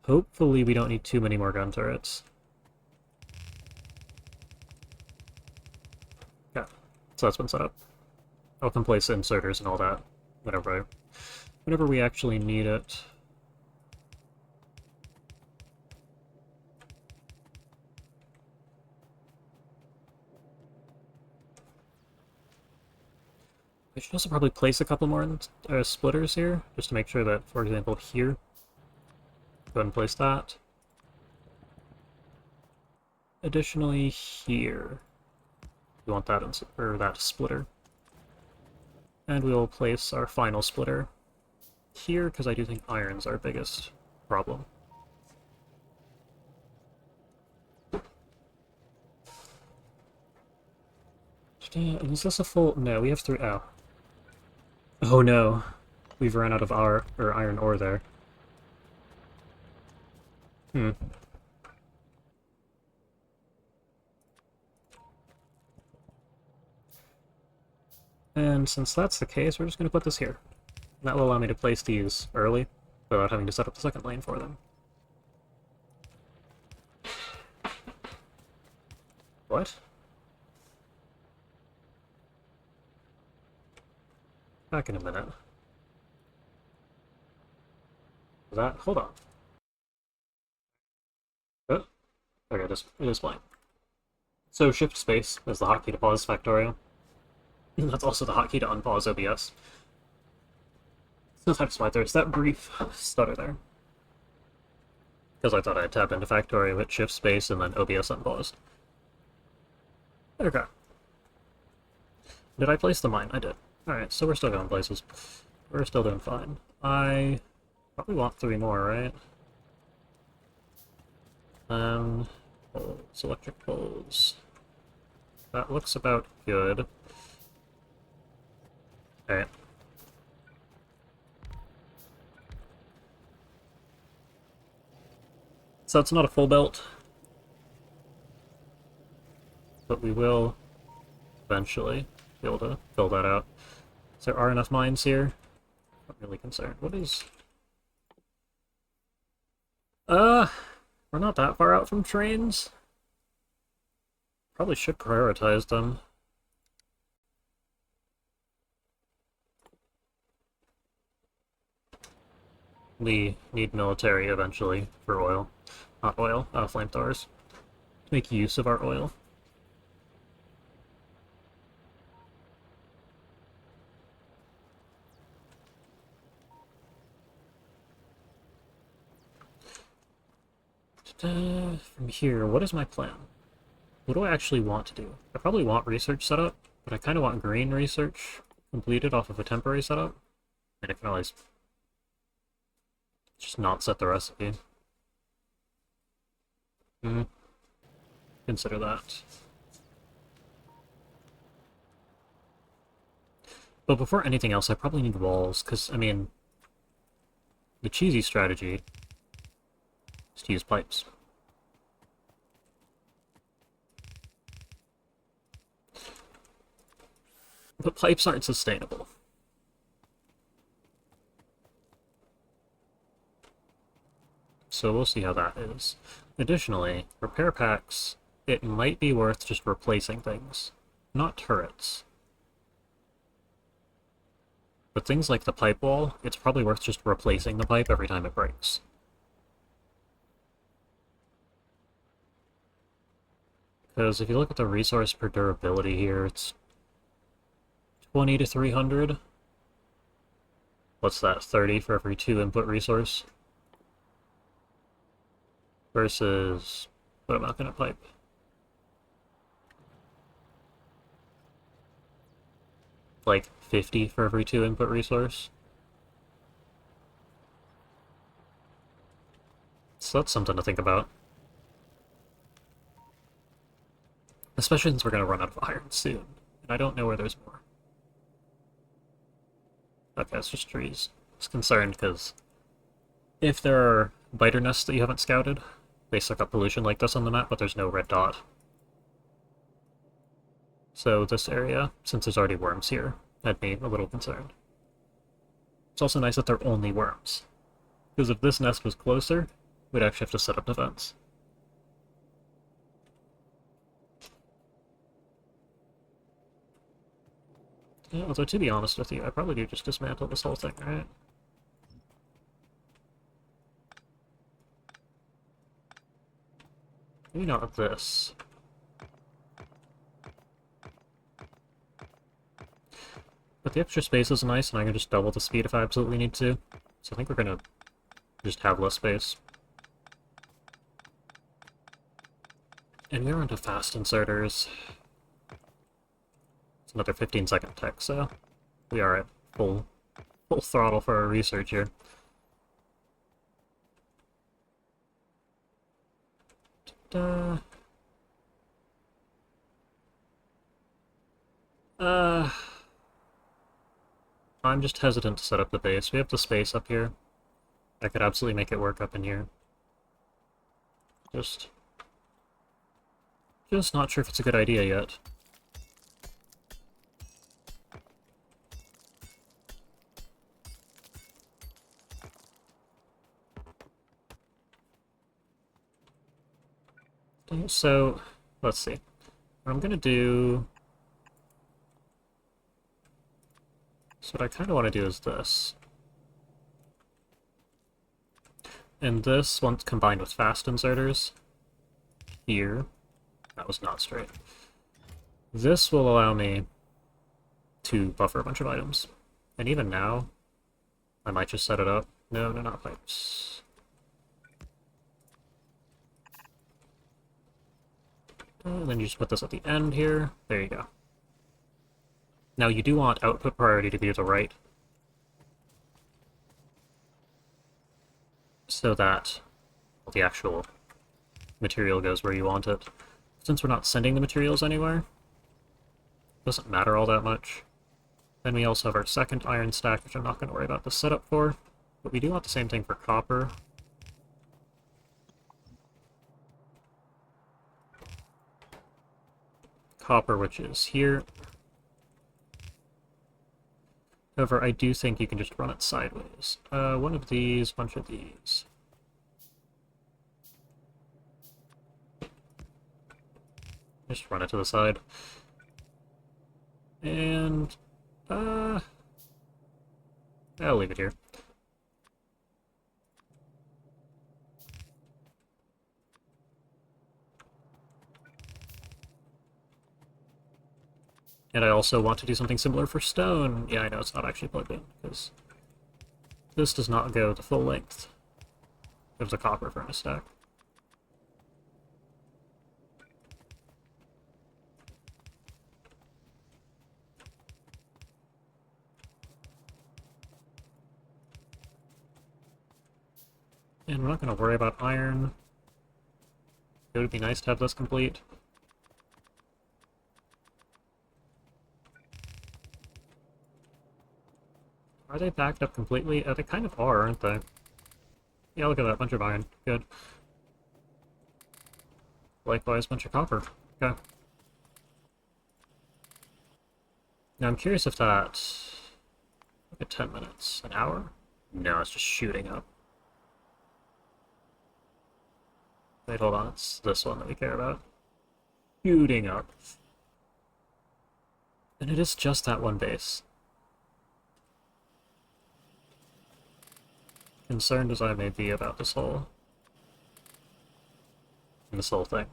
hopefully we don't need too many more gun turrets. Yeah, so that's been set up. I'll come place inserters and all that whenever we actually need it. I should also probably place a couple more splitters here, just to make sure that, for example, here, go ahead and place that. Additionally, here, we want that or that splitter. And we will place our final splitter here, because I do think iron's our biggest problem. Is this a full... No, we have 3... Oh. Oh no. We've run out of our iron ore there. Hmm. And since that's the case, we're just going to put this here. And that will allow me to place these early, without having to set up the second lane for them. What? Back in a minute. That... Hold on. Oh. Okay, it is fine. So shift space is the hotkey to pause Factorio. That's also the hotkey to unpause OBS. So that's why there's that brief stutter there. Because I thought I'd tap into Factorio, hit shift space, and then OBS unpaused. Okay. Did I place the mine? I did. Alright, so we're still going places. We're still doing fine. I probably want 3 more, right? Poles, electric poles. That looks about good. Alright. So it's not a full belt, but we will eventually be able to fill that out. So there are enough mines here. Not really concerned. What is... we're not that far out from trains. Probably should prioritize them. We need military eventually for oil. Not oil, flamethrowers. To make use of our oil. From here, what is my plan? What do I actually want to do? I probably want research set up, but I kind of want green research completed off of a temporary setup. And I can always just not set the recipe. Consider that. But before anything else, I probably need walls, because, I mean, the cheesy strategy is to use pipes. But pipes aren't sustainable. So we'll see how that is. Additionally, repair packs, it might be worth just replacing things. Not turrets. But things like the pipe wall, it's probably worth just replacing the pipe every time it breaks. Because if you look at the resource per durability here, it's 20 to 300. What's that, 30 for every 2 input resource? Versus, what am I gonna pipe? Like 50 for every 2 input resource. So that's something to think about. Especially since we're gonna run out of iron soon, and I don't know where there's more. Okay, it's just trees. I was concerned because if there are biter nests that you haven't scouted, they suck up pollution like this on the map, but there's no red dot. So this area, since there's already worms here, had me a little concerned. It's also nice that they're only worms, because if this nest was closer, we'd actually have to set up defense. Yeah, although to be honest with you, I probably do just dismantle this whole thing, right? Maybe not this. But the extra space is nice, and I can just double the speed if I absolutely need to. So I think we're gonna just have less space. And we're into fast inserters. It's another 15-second tech, so we are at full throttle for our research here. I'm just hesitant to set up the base. We have the space up here. I could absolutely make it work up in here. Just not sure if it's a good idea yet. So, let's see. What I'm gonna do... So what I kind of want to do is this. And this, once combined with fast inserters, here, that was not straight. This will allow me to buffer a bunch of items. And even now, I might just set it up. No, not pipes. And then you just put this at the end here. There you go. Now you do want output priority to be to the right, so that the actual material goes where you want it. Since we're not sending the materials anywhere, it doesn't matter all that much. Then we also have our second iron stack, which I'm not going to worry about the setup for, but we do want the same thing for copper. Copper, which is here. However, I do think you can just run it sideways. One of these, bunch of these. Just run it to the side. And, I'll leave it here. And I also want to do something similar for stone. Yeah, I know it's not actually plugged in, because this does not go the full length. There's a copper furnace stack. And we're not going to worry about iron. It would be nice to have this complete. Are they backed up completely? They kind of are, aren't they? Yeah, look at that, bunch of iron. Good. Likewise, bunch of copper. Okay. Now I'm curious if that... Look at 10 minutes. An hour? No, it's just shooting up. Wait, hold on. It's this one that we care about. Shooting up. And it is just that one base. Concerned as I may be about this whole thing.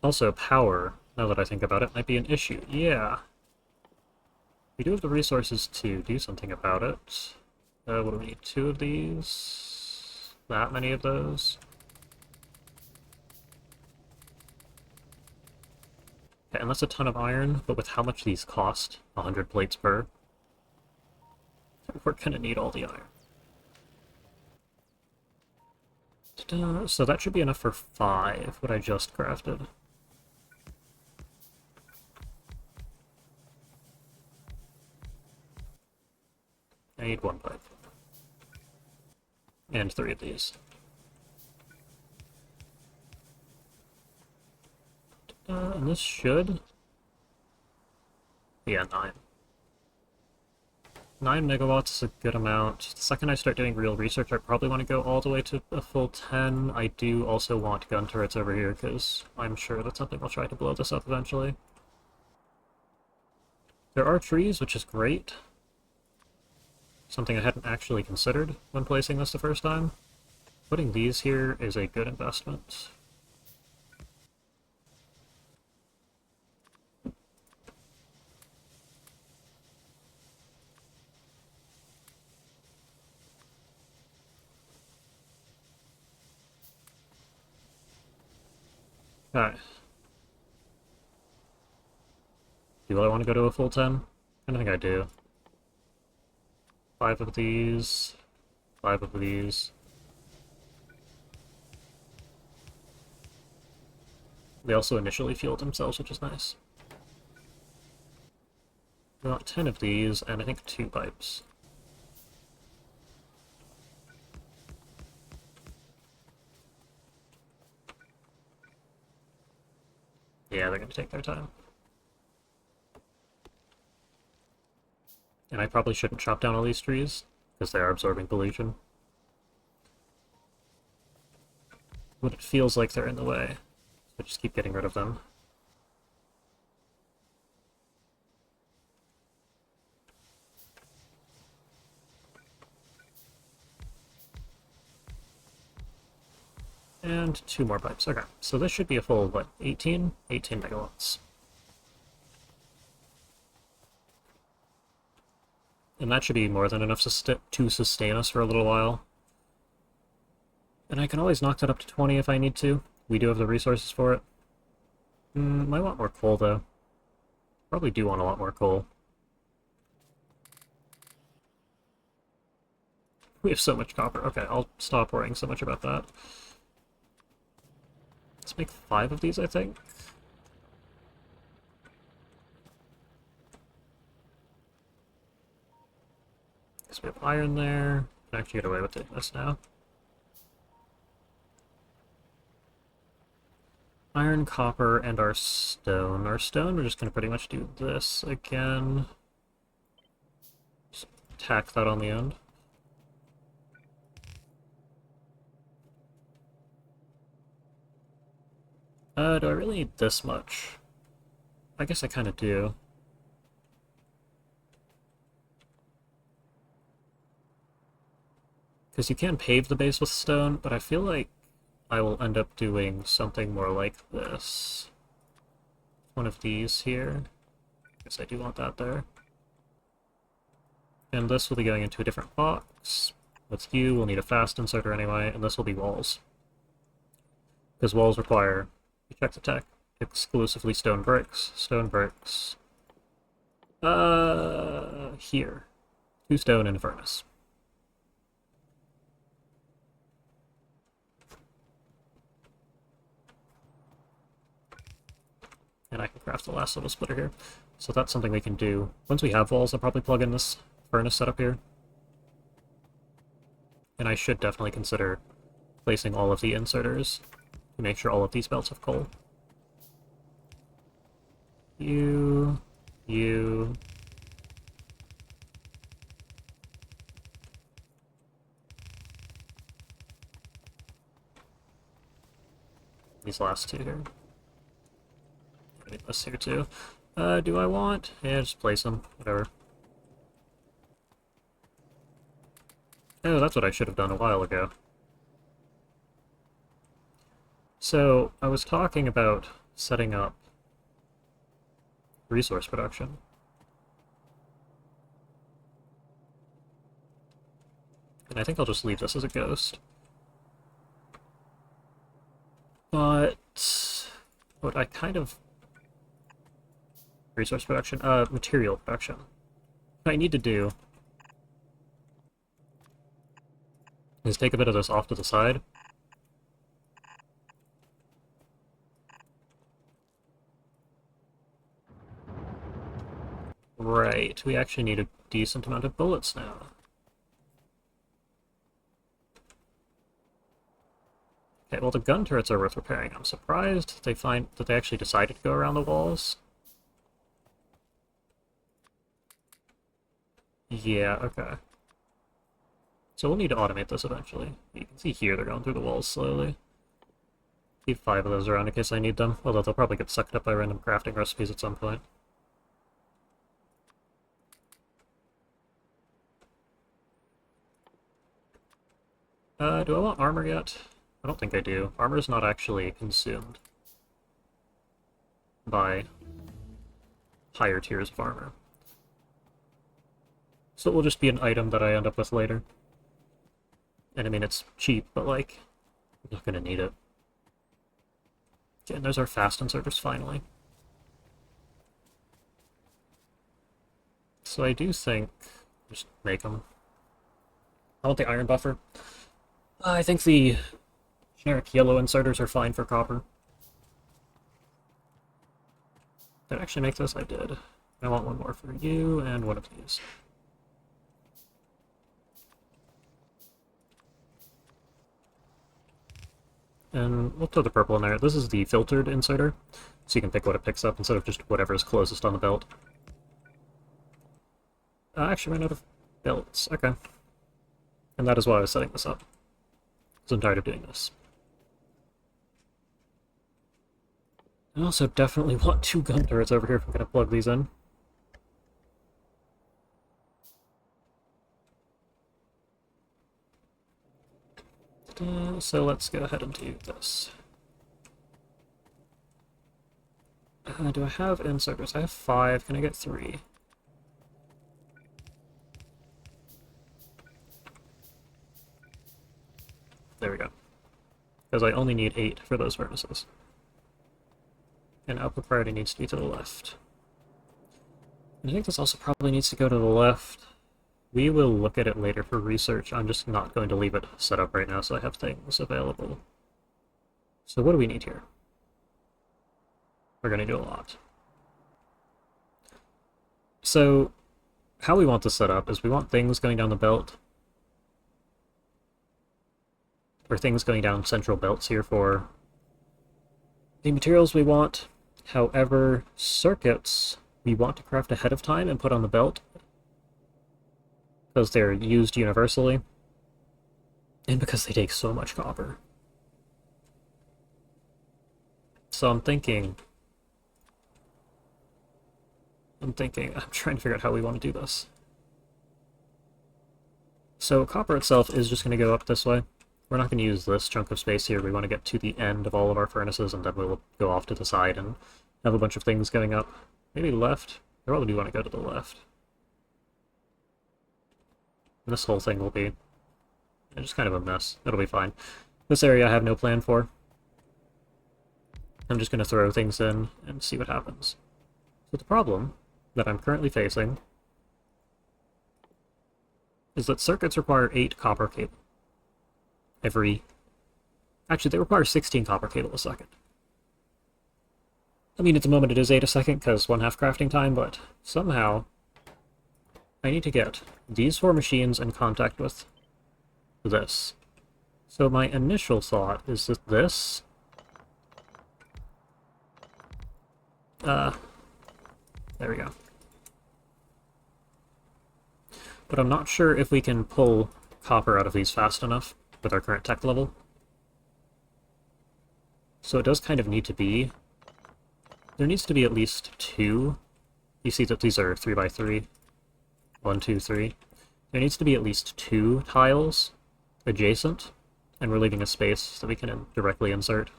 Also, power, now that I think about it, might be an issue. Yeah. We do have the resources to do something about it. What do we need? 2 of these? That many of those? Okay, and that's a ton of iron, but with how much these cost, 100 plates per, we're gonna need all the iron. So that should be enough for 5, what I just crafted. I need 1 pipe. And 3 of these. And this should... Yeah, 9. 9 megawatts is a good amount. The second I start doing real research, I probably want to go all the way to a full 10. I do also want gun turrets over here, because I'm sure that something will try to blow this up eventually. There are trees, which is great. Something I hadn't actually considered when placing this the first time. Putting these here is a good investment. Alright. Do I want to go to a full 10? I think I do. 5 of these. 5 of these. They also initially fueled themselves, which is nice. We want 10 of these, and I think 2 pipes. Yeah, they're going to take their time. And I probably shouldn't chop down all these trees, because they are absorbing pollution. But it feels like they're in the way, so just keep getting rid of them. And 2 more pipes. Okay, so this should be a full, what, 18? 18 megawatts. And that should be more than enough to sustain us for a little while. And I can always knock that up to 20 if I need to. We do have the resources for it. Might want more coal, though. Probably do want a lot more coal. We have so much copper. Okay, I'll stop worrying so much about that. Let's make 5 of these, I think. Guess we have iron there. Can actually get away with doing this now. Iron, copper, and our stone. Our stone, we're just going to pretty much do this again. Just tack that on the end. Do I really need this much? I guess I kind of do. Because you can pave the base with stone, but I feel like I will end up doing something more like this. one of these here. Guess I do want that there. And this will be going into a different box. With you, we'll need a fast inserter anyway, and this will be walls. Because walls require, you check the tech, exclusively stone bricks. Stone bricks. Here. 2 stone and a furnace. And I can craft the last little splitter here. So that's something we can do. Once we have walls, I'll probably plug in this furnace setup here. And I should definitely consider placing all of the inserters to make sure all of these belts have coal. You... These last 2 here. I need this here too. Do I want? Yeah, just place them. Whatever. Oh, that's what I should have done a while ago. So, I was talking about setting up resource production. And I think I'll just leave this as a ghost. But what I kind of... Resource production? Material production. What I need to do is take a bit of this off to the side. Right, we actually need a decent amount of bullets now. Okay, well the gun turrets are worth repairing. I'm surprised they actually decided to go around the walls. Yeah, okay. So we'll need to automate this eventually. You can see here they're going through the walls slowly. Keep 5 of those around in case I need them, although they'll probably get sucked up by random crafting recipes at some point. Do I want armor yet? I don't think I do. Armor's not actually consumed by higher tiers of armor. So it will just be an item that I end up with later. And I mean, it's cheap, but like, I'm not gonna need it. Okay, and there's our fast inserters finally. So I do think, just make them. I want the iron buffer. I think the generic yellow inserters are fine for copper. Did I actually make this? I did. I want one more for you, and one of these. And we'll throw the purple in there. This is the filtered inserter, so you can pick what it picks up instead of just whatever is closest on the belt. I actually ran out of belts. Okay. And that is why I was setting this up. Because I'm tired of doing this. I also definitely want 2 gun turrets over here if I'm going to plug these in. So let's go ahead and do this. Do I have inserters? I have 5. Can I get 3? There we go. Because I only need 8 for those furnaces. And output priority needs to be to the left. And I think this also probably needs to go to the left. We will look at it later for research. I'm just not going to leave it set up right now so I have things available. So what do we need here? We're going to do a lot. So how we want this set up is we want things going down the belt. Or things going down central belts here for the materials we want. However, circuits we want to craft ahead of time and put on the belt, because they're used universally, and because they take so much copper. So I'm trying to figure out how we want to do this. So copper itself is just going to go up this way. We're not going to use this chunk of space here. We want to get to the end of all of our furnaces, and then we'll go off to the side and Have a bunch of things going up. Maybe left? I probably do want to go to the left. And this whole thing will be just kind of a mess. It'll be fine. This area I have no plan for. I'm just going to throw things in and see what happens. So the problem that I'm currently facing is that circuits require 8 copper cable. Actually, they require 16 copper cable a second. I mean, at the moment it is 8 a second, because 1/2 crafting time, but somehow I need to get these 4 machines in contact with this. So my initial thought is that this... there we go. But I'm not sure if we can pull copper out of these fast enough with our current tech level. So it does kind of need to be... There needs to be at least 2. You see that these are 3x3. 1, 2, 3. There needs to be at least 2 tiles adjacent, and we're leaving a space that we can directly insert.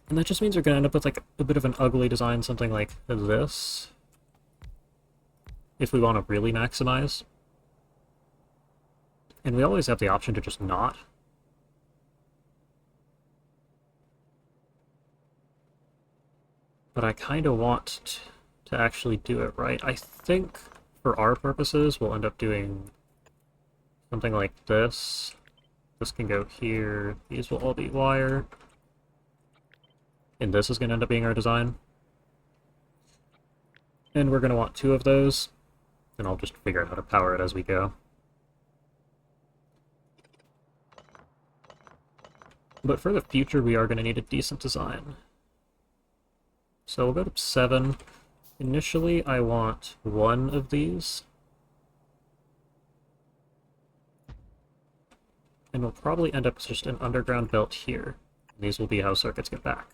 And that just means we're going to end up with like a bit of an ugly design, something like this, if we want to really maximize. And we always have the option to just not. But I kind of want to actually do it right. I think for our purposes, we'll end up doing something like this. This can go here. These will all be wire. And this is going to end up being our design. And we're going to want 2 of those. And I'll just figure out how to power it as we go. But for the future, we are going to need a decent design. So we'll go to 7. Initially, I want 1 of these. And we'll probably end up with just an underground belt here. These will be how circuits get back.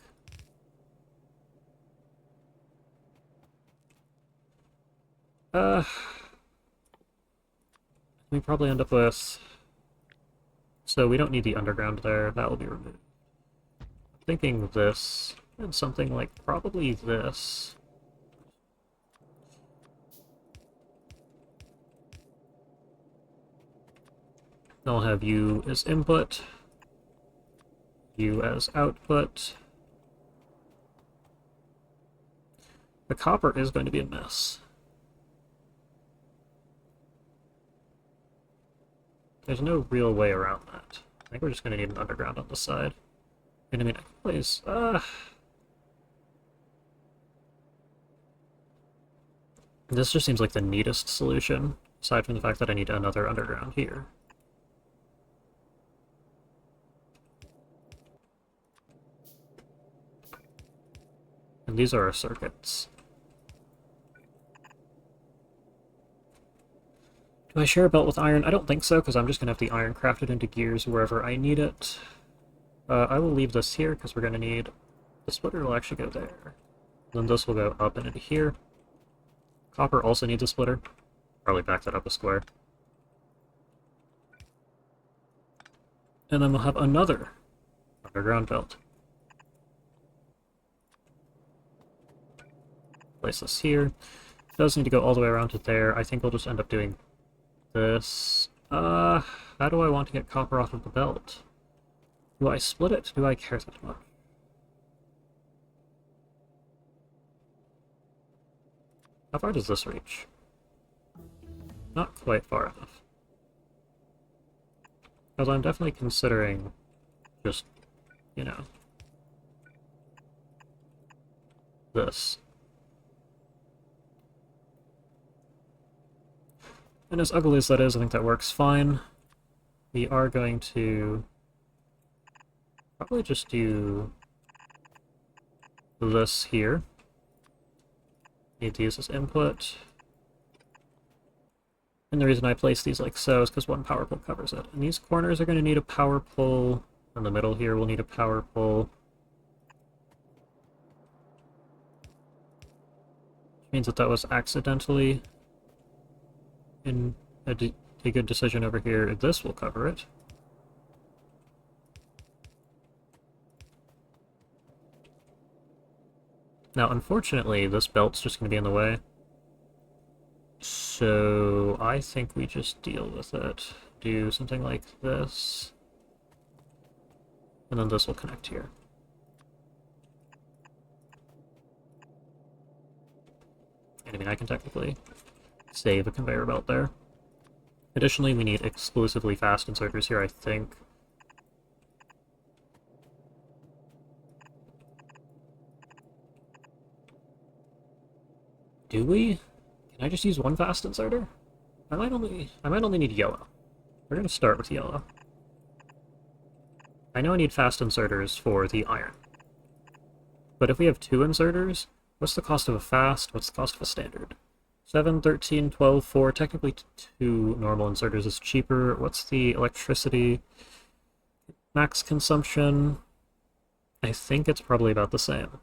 We probably end up with... So we don't need the underground there, that will be removed. I'm thinking this, and something like probably this. I'll have you as input, you as output. The copper is going to be a mess. There's no real way around that. I think we're just going to need an underground on the side. And I mean, please, this just seems like the neatest solution, aside from the fact that I need another underground here. And these are our circuits. Do I share a belt with iron? I don't think so, because I'm just going to have the iron crafted into gears wherever I need it. I will leave this here, because we're going to need... The splitter will actually go there. Then this will go up and into here. Copper also needs a splitter. Probably back that up a square. And then we'll have another underground belt. Place this here. It does need to go all the way around to there. I think we'll just end up doing this. How do I want to get copper off of the belt? Do I split it? Do I care that much? How far does this reach? Not quite far enough. Because I'm definitely considering just, you know, this. And as ugly as that is, I think that works fine. We are going to probably just do this here. Need to use this input. And the reason I place these like so is because 1 power pole covers it. And these corners are going to need a power pole. In the middle here we'll need a power pole. Which means that that was accidentally in a good decision over here. This will cover it. Now, unfortunately, this belt's just going to be in the way. So I think we just deal with it. Do something like this. And then this will connect here. And I mean, I can technically save a conveyor belt there. Additionally, we need exclusively fast inserters here, I think. Do we? Can I just use one fast inserter? I might only need yellow. We're gonna start with yellow. I know I need fast inserters for the iron. But if we have two inserters, what's the cost of a fast? What's the cost of a standard? 7, 13, 12, 4. Technically, two normal inserters is cheaper. What's the electricity? Max consumption? I think it's probably about the same.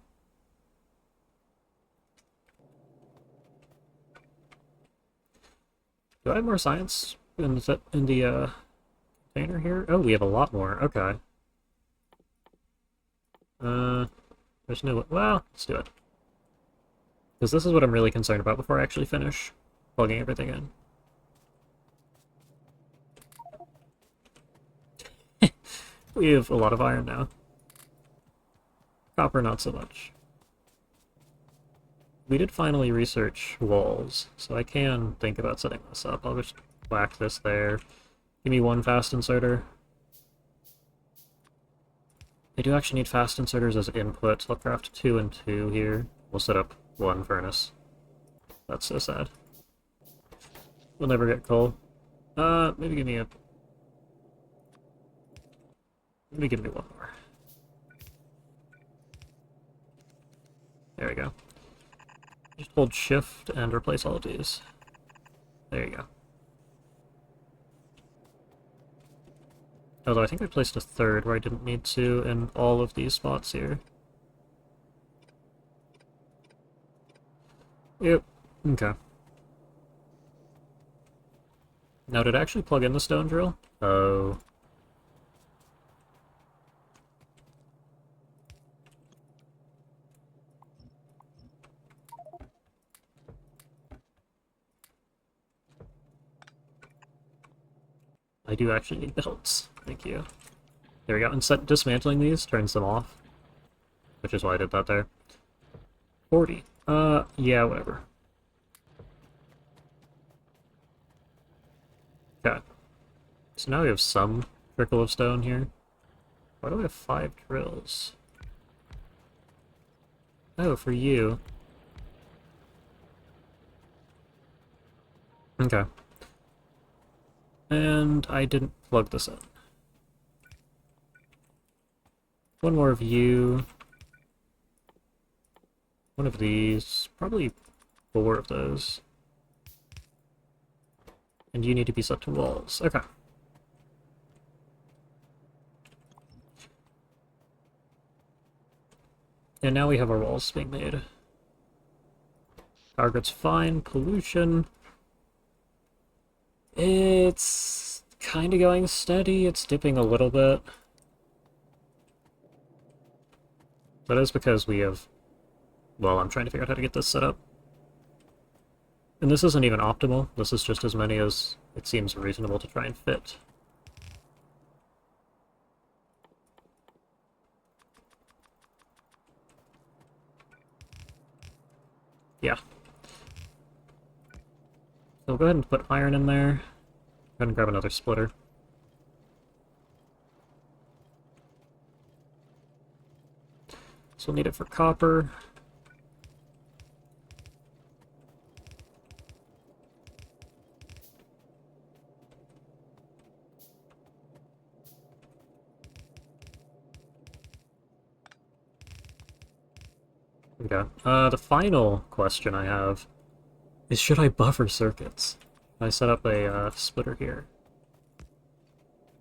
Do I have more science in the container here? Oh, we have a lot more. Okay. There's no... Well, let's do it. Because this is what I'm really concerned about before I actually finish plugging everything in. We have a lot of iron now. Copper, not so much. We did finally research walls, so I can think about setting this up. I'll just whack this there. Give me one fast inserter. I do actually need fast inserters as input, so I'll craft 2 and 2 here. We'll set up one furnace. That's so sad. We'll never get coal. Maybe give me a... Maybe give me one more. There we go. Just hold shift and replace all of these. There you go. Although I think I placed a third where I didn't need to in all of these spots here. Yep. Okay. Now, did I actually plug in the stone drill? Oh. I do actually need belts. Thank you. There we go. And dismantling these turns them off. Which is why I did that there. 40. Yeah, whatever. Okay. So now we have some trickle of stone here. Why do we have 5 drills? Oh, for you. Okay. And I didn't plug this in. One more of you. One of these. Probably 4 of those. And you need to be set to walls. Okay. And now we have our walls being made. Target's fine. Pollution. It's kind of going steady. It's dipping a little bit. That is because we have... Well, I'm trying to figure out how to get this set up. And this isn't even optimal. This is just as many as it seems reasonable to try and fit. Yeah. So we'll go ahead and put iron in there. Go ahead and grab another splitter. So we'll need it for copper. Okay. The final question I have is, should I buffer circuits? I set up a splitter here.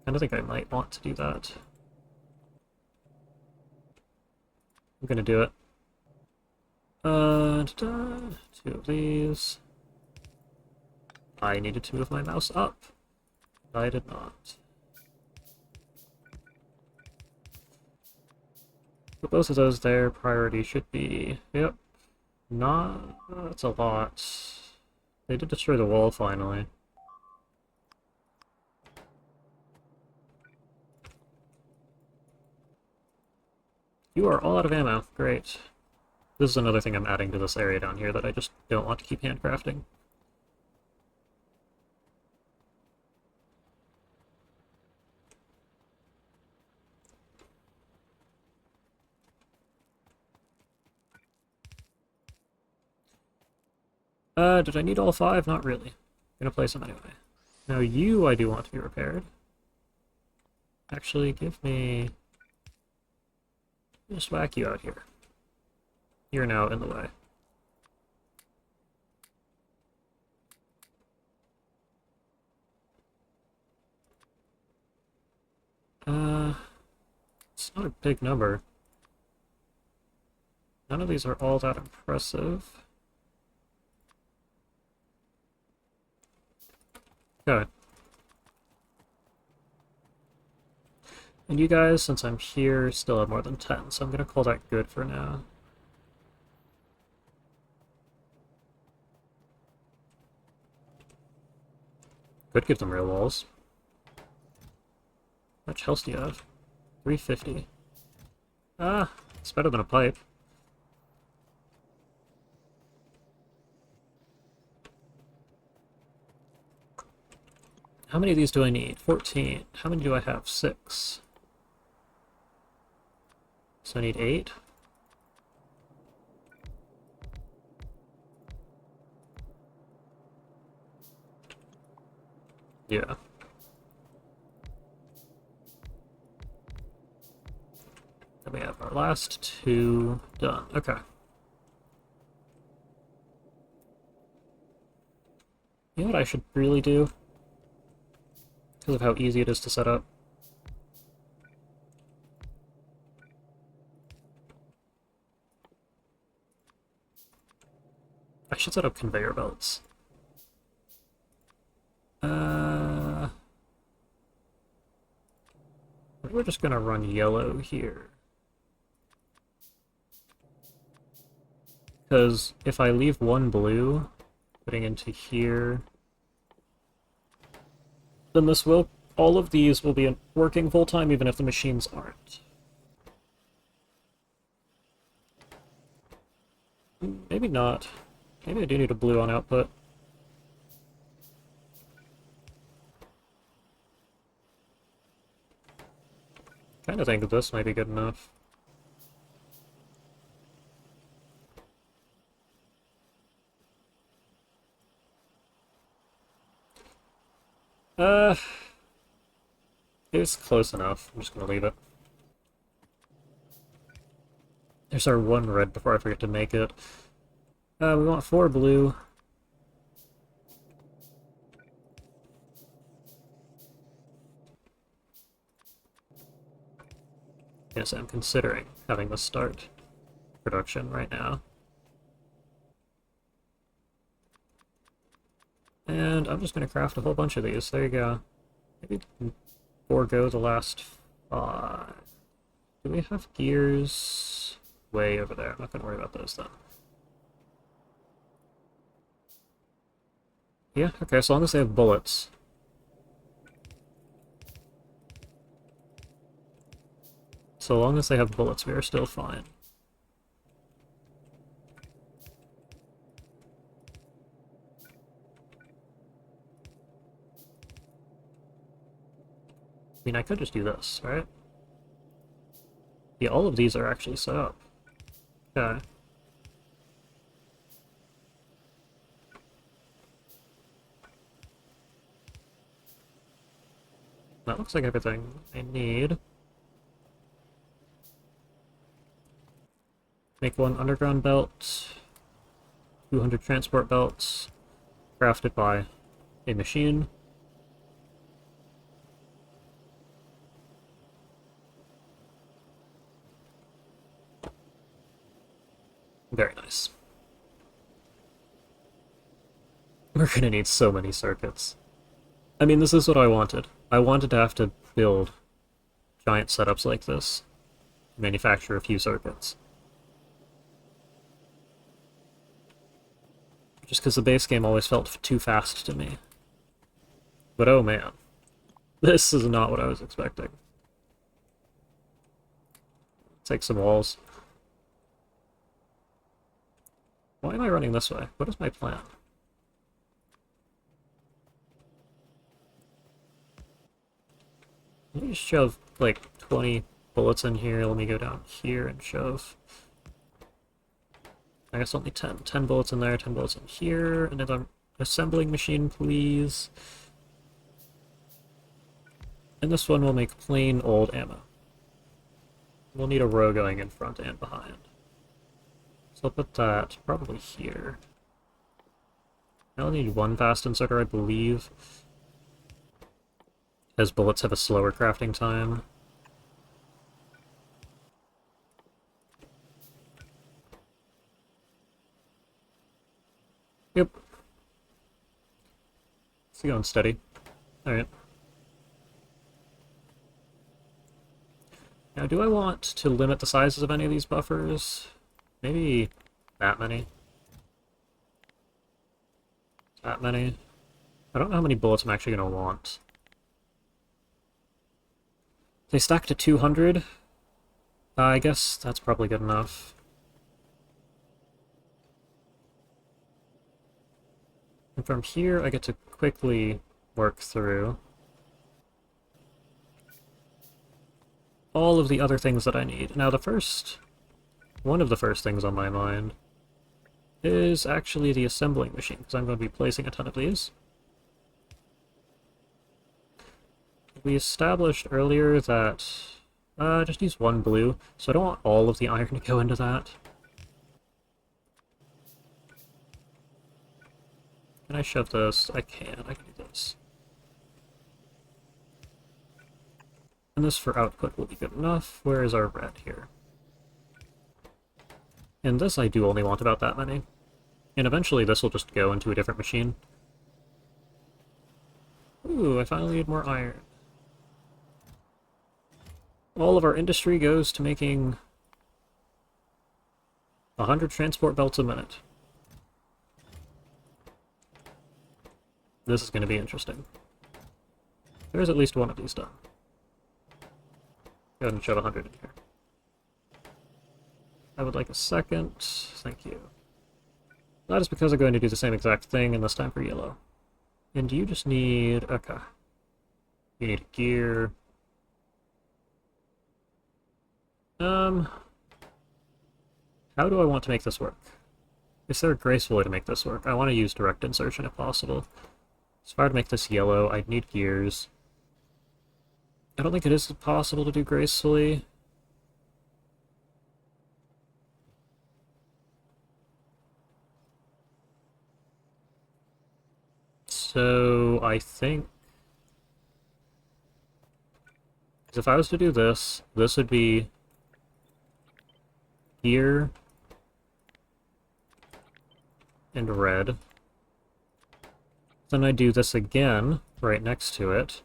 I don't think I might want to do that. I'm gonna do it. 2 of these. I needed to move my mouse up. I did not. But both of those there, priority should be... Yep. Not... That's a lot. They did destroy the wall, finally. You are all out of ammo. Great. This is another thing I'm adding to this area down here that I just don't want to keep handcrafting. Did I need all 5? Not really. I'm gonna place them anyway. Now you, I do want to be repaired. Actually, give me... Just whack you out here. You're now in the way. It's not a big number. None of these are all that impressive. Okay. And you guys, since I'm here, still have more than 10, so I'm gonna call that good for now. Could give them real walls. How much health do you have? 350. Ah, it's better than a pipe. How many of these do I need? 14. How many do I have? 6. So I need 8. Yeah. Then we have our last 2 done. Okay. You know what I should really do? Because of how easy it is to set up. I should set up conveyor belts. We're just gonna run yellow here. Because if I leave one blue, putting into here, then this will, all of these will be working full-time even if the machines aren't. Maybe not. Maybe I do need a blue on output. Kinda think that this might be good enough. It's close enough. I'm just gonna leave it. There's our 1 red before I forget to make it. We want 4 blue. Yes, I'm considering having this start production right now. And I'm just going to craft a whole bunch of these. There you go. Maybe forego the last 5. Do we have gears way over there? I'm not going to worry about those then. Yeah, okay, so long as they have bullets. So long as they have bullets, we are still fine. I mean, I could just do this, right? Yeah, all of these are actually set up. Okay. That looks like everything I need. Make 1 underground belt, 200 transport belts, crafted by a machine. Very nice. We're gonna need so many circuits. I mean, this is what I wanted. I wanted to have to build giant setups like this. manufacture a few circuits. Just because the base game always felt too fast to me. But oh man, this is not what I was expecting. Take some walls. Why am I running this way? What is my plan? Let me just shove, like, 20 bullets in here. Let me go down here and shove. I guess only 10. 10 bullets in there, 10 bullets in here. Another assembling machine, please. And this one will make plain old ammo. We'll need a row going in front and behind. So I'll put that probably here. I'll need one fast inserter, I believe, as bullets have a slower crafting time. Yep. It's going steady. Alright. Now, do I want to limit the sizes of any of these buffers? Maybe that many? That many? I don't know how many bullets I'm actually going to want. They stack to 200. I guess that's probably good enough. And from here, I get to quickly work through all of the other things that I need. Now, one of the first things on my mind is actually the assembling machine, because I'm going to be placing a ton of these. We established earlier that I just use one blue, so I don't want all of the iron to go into that. Can I shove this? I can do this. And this for output will be good enough. Where is our red here? And this I do only want about that many. And eventually this will just go into a different machine. Ooh, I finally need more iron. All of our industry goes to making 100 transport belts a minute. This is going to be interesting. There's at least one of these done. Go ahead and shove 100 in here. I would like a second. Thank you. That is because I'm going to do the same exact thing, and this time for yellow. And you just need... okay. You need a gear. How do I want to make this work? Is there a graceful way to make this work? I want to use direct insertion if possible. So if I were to make this yellow, I'd need gears. I don't think it is possible to do gracefully. So I think... if I was to do this, this would be here and red. Then I do this again right next to it,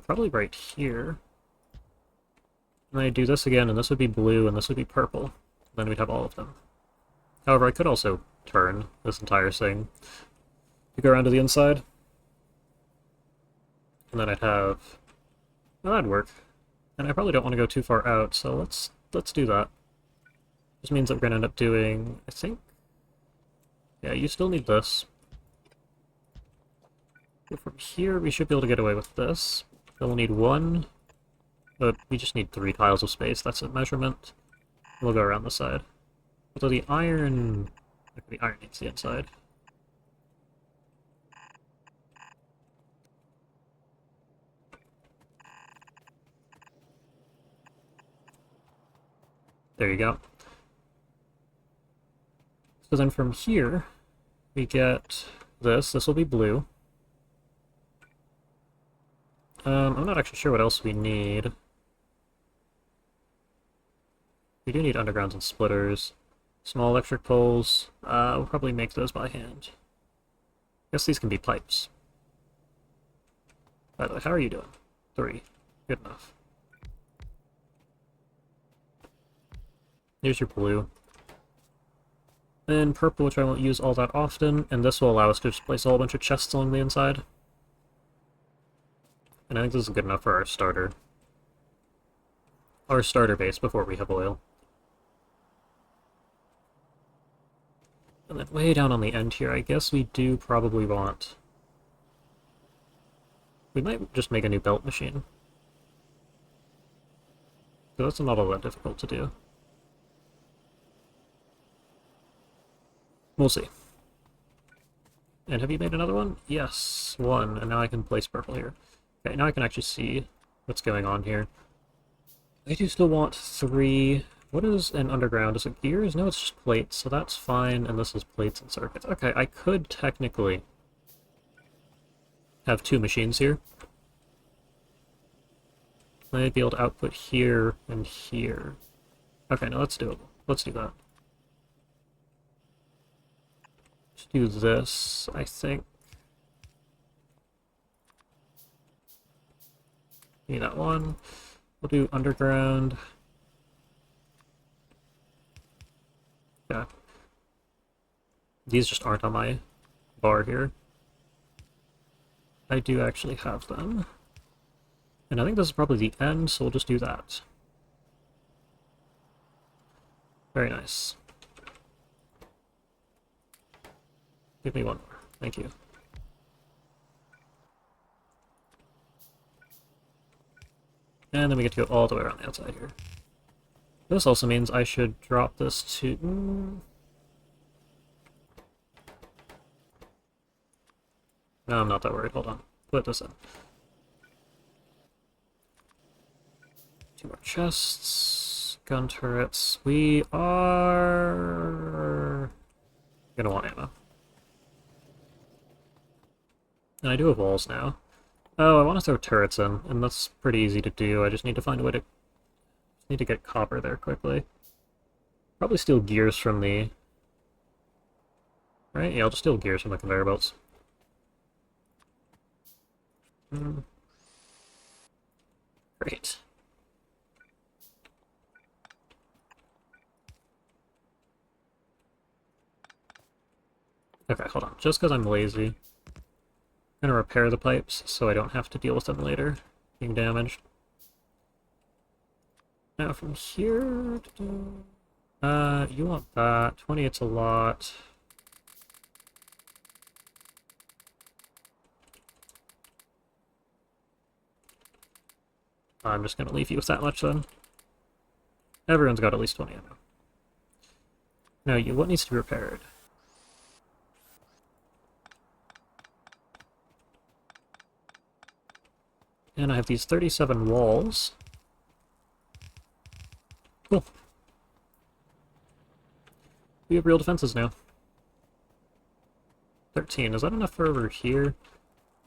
probably right here. And I do this again, and this would be blue, and this would be purple. Then we'd have all of them. However, I could also turn this entire thing to go around to the inside. And then I'd have... well, that'd work. And I probably don't want to go too far out, so let's do that. This means that we're going to end up doing, I think... yeah, you still need this. But from here, we should be able to get away with this. Then we'll need one, but we just need 3 tiles of space. That's a measurement. We'll go around the side. Although the iron needs the inside. There you go. So then from here, we get this. This will be blue. I'm not actually sure what else we need. We do need undergrounds and splitters. Small electric poles. We'll probably make those by hand. I guess these can be pipes. By the way, how are you doing? 3. Good enough. Here's your blue. Then purple, which I won't use all that often, and this will allow us to just place a whole bunch of chests along the inside. And I think this is good enough for our starter. Our starter base before we have oil. And then way down on the end here, I guess we do probably want... We might just make a new belt machine. So that's not all that difficult to do. We'll see. And have you made another one? Yes, one. And now I can place purple here. Okay, now I can actually see what's going on here. I do still want 3... What is an underground? Is it gears? No, it's just plates, so that's fine, and this is plates and circuits. Okay, I could technically have 2 machines here. I'd be able to output here and here. Okay, no, that's doable. Let's do that. Let's do this, I think. Need that one. We'll do underground. Yeah. These just aren't on my bar here. I do actually have them. And I think this is probably the end, so we'll just do that. Very nice. Give me one more. Thank you. And then we get to go all the way around the outside here. This also means I should drop this to... No, I'm not that worried. Hold on. Put this in. 2 more chests. Gun turrets. We are... gonna want ammo. And I do have walls now. Oh, I want to throw turrets in, and that's pretty easy to do. I just need to find a way to... Need to get copper there quickly. Probably steal gears from the... Right? Yeah, I'll just steal gears from the conveyor belts. Great. Okay, hold on. Just because I'm lazy, I'm gonna repair the pipes so I don't have to deal with them later being damaged. Now from here... you want that. 28's a lot. I'm just gonna leave you with that much then. Everyone's got at least 20 ammo. Now, what needs to be repaired? And I have these 37 walls. Cool. We have real defenses now. 13. Is that enough for over here?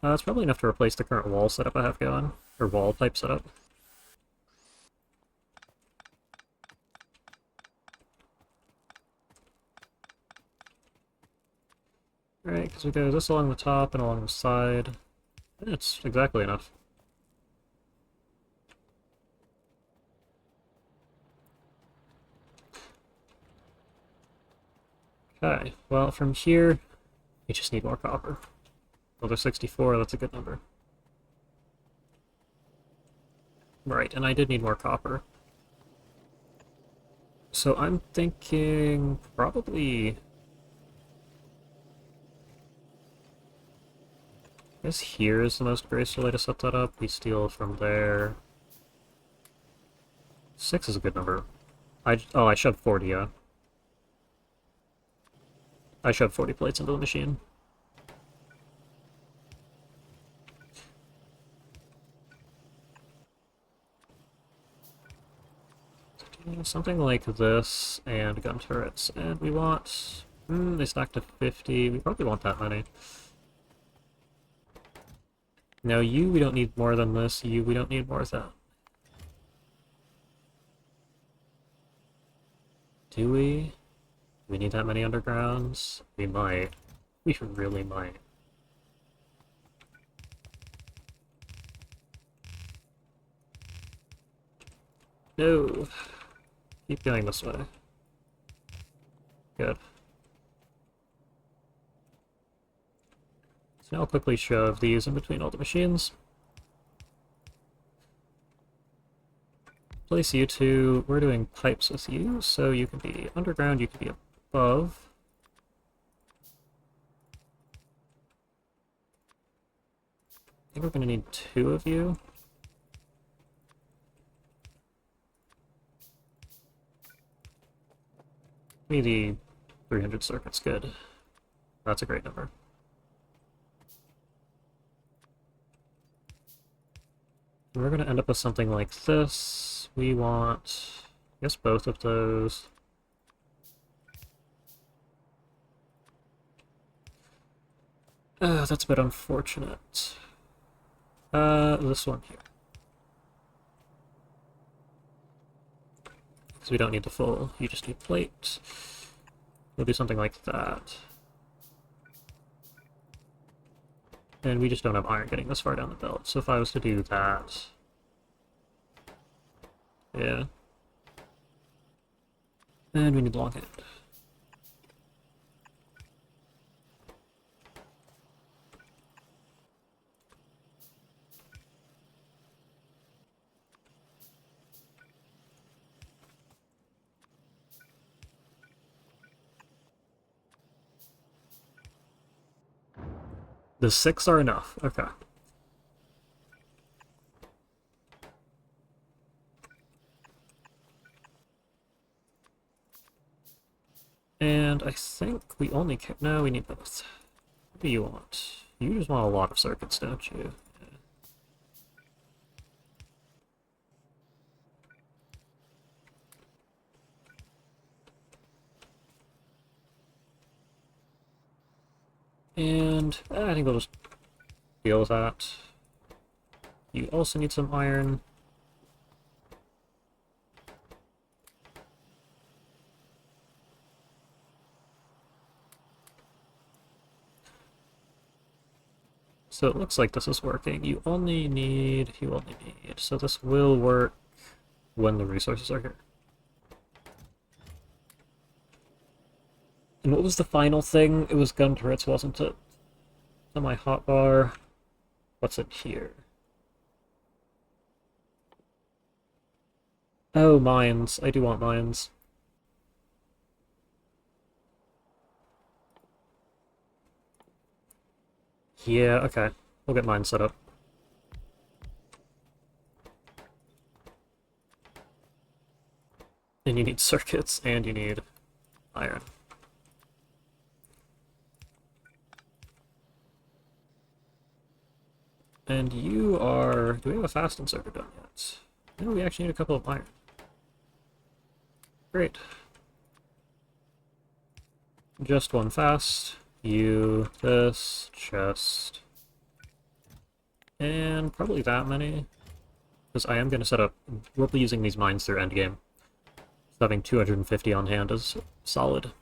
That's probably enough to replace the current wall setup I have going. Or wall pipe setup. Alright, because we go this along the top and along the side. It's exactly enough. Okay, well, from here, we just need more copper. Well, there's 64, that's a good number. Right, and I did need more copper. So I'm thinking probably... I guess here is the most graceful way to set that up. We steal from there. 6 is a good number. I shoved 40, yeah. I shoved 40 plates into the machine. Something like this, and gun turrets. And we want... they stack to 50. We probably want that many. Now we don't need more than this. We don't need more than that. Do we? Do we need that many undergrounds? We might. We really might. No. Keep going this way. Good. So now I'll quickly shove these in between all the machines. Place you two. We're doing pipes with you, so you can be underground, you can be above. I think we're going to need 2 of you. Give me the 300 circuits, good. That's a great number. We're going to end up with something like this. We want, I guess, both of those. That's a bit unfortunate. This one here. Because we don't need the full, you just need plate. We'll do something like that. And we just don't have iron getting this far down the belt, so if I was to do that... Yeah. And we need long hand. The 6 are enough, okay. And I think we only can... No, we need both. What do you want? You just want a lot of circuits, don't you? And I think we'll just deal with that. You also need some iron. So it looks like this is working. You only need, so this will work when the resources are here. And what was the final thing? It was gun turrets, wasn't it? My hotbar. What's it here? Oh, mines. I do want mines. Yeah, okay. We'll get mines set up. And you need circuits, and you need iron. And you are... Do we have a fasten circuit done yet? No, we actually need a couple of iron. Great. Just one fast. You, this, chest. And probably that many. Because I am going to set up... We'll be using these mines through endgame. So having 250 on hand is solid.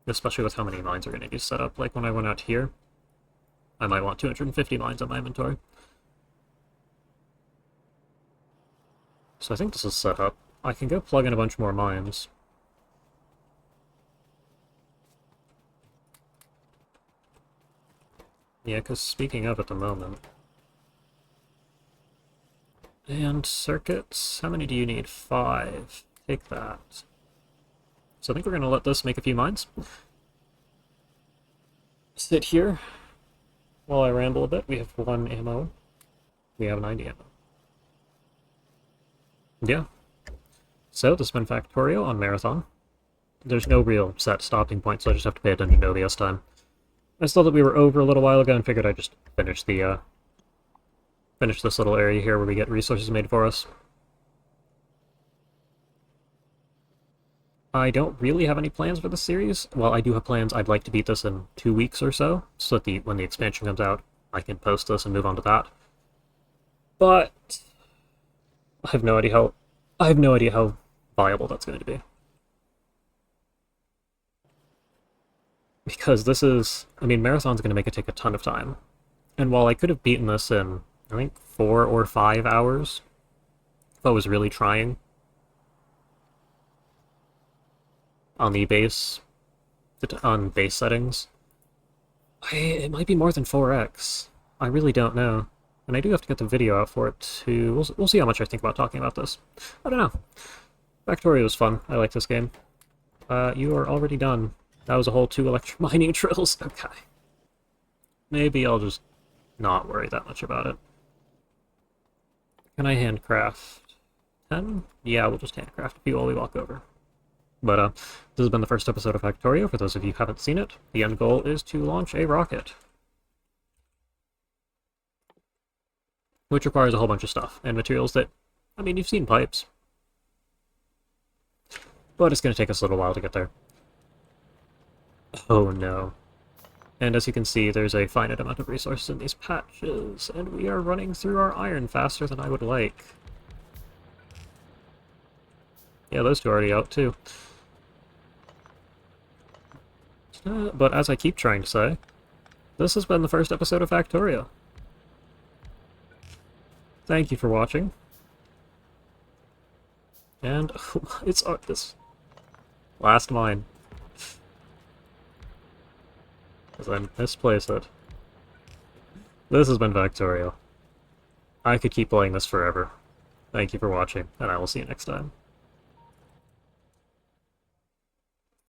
Especially with how many mines are going to be set up. Like when I went out here, I might want 250 mines on my inventory. So I think this is set up. I can go plug in a bunch more mines. Yeah, because speaking of at the moment... And circuits, how many do you need? 5. Take that. So I think we're going to let this make a few mines. Sit here while I ramble a bit. We have 1 ammo. We have 90 ammo. Yeah. So this has been Factorio on Marathon. There's no real set stopping point, so I just have to pay attention to OBS time. I saw that we were over a little while ago and figured I'd just finish the, finish this little area here where we get resources made for us. I don't really have any plans for this series. Well, I do have plans. I'd like to beat this in 2 weeks or so that when the expansion comes out, I can post this and move on to that. But I have no idea how viable that's going to be. Because this is, I mean, Marathon's going to make it take a ton of time. And while I could have beaten this in, I think, 4 or 5 hours, if I was really trying, on the base, on base settings. It might be more than 4x. I really don't know. And I do have to get the video out for it too. We'll see how much I think about talking about this. I don't know. Factorio was fun. I like this game. You are already done. That was a whole 2 electromining drills. Okay. Maybe I'll just not worry that much about it. Can I handcraft 10? Yeah, we'll just handcraft a few while we walk over. But, this has been the first episode of Factorio. For those of you who haven't seen it, the end goal is to launch a rocket. Which requires a whole bunch of stuff, and materials that, I mean, you've seen pipes. But it's going to take us a little while to get there. Oh no. And as you can see, there's a finite amount of resources in these patches, and we are running through our iron faster than I would like. Yeah, those two are already out, too. But as I keep trying to say, this has been the first episode of Factorio. Thank you for watching. And it's this last mine. Because I misplaced it. This has been Factorio. I could keep playing this forever. Thank you for watching, and I will see you next time.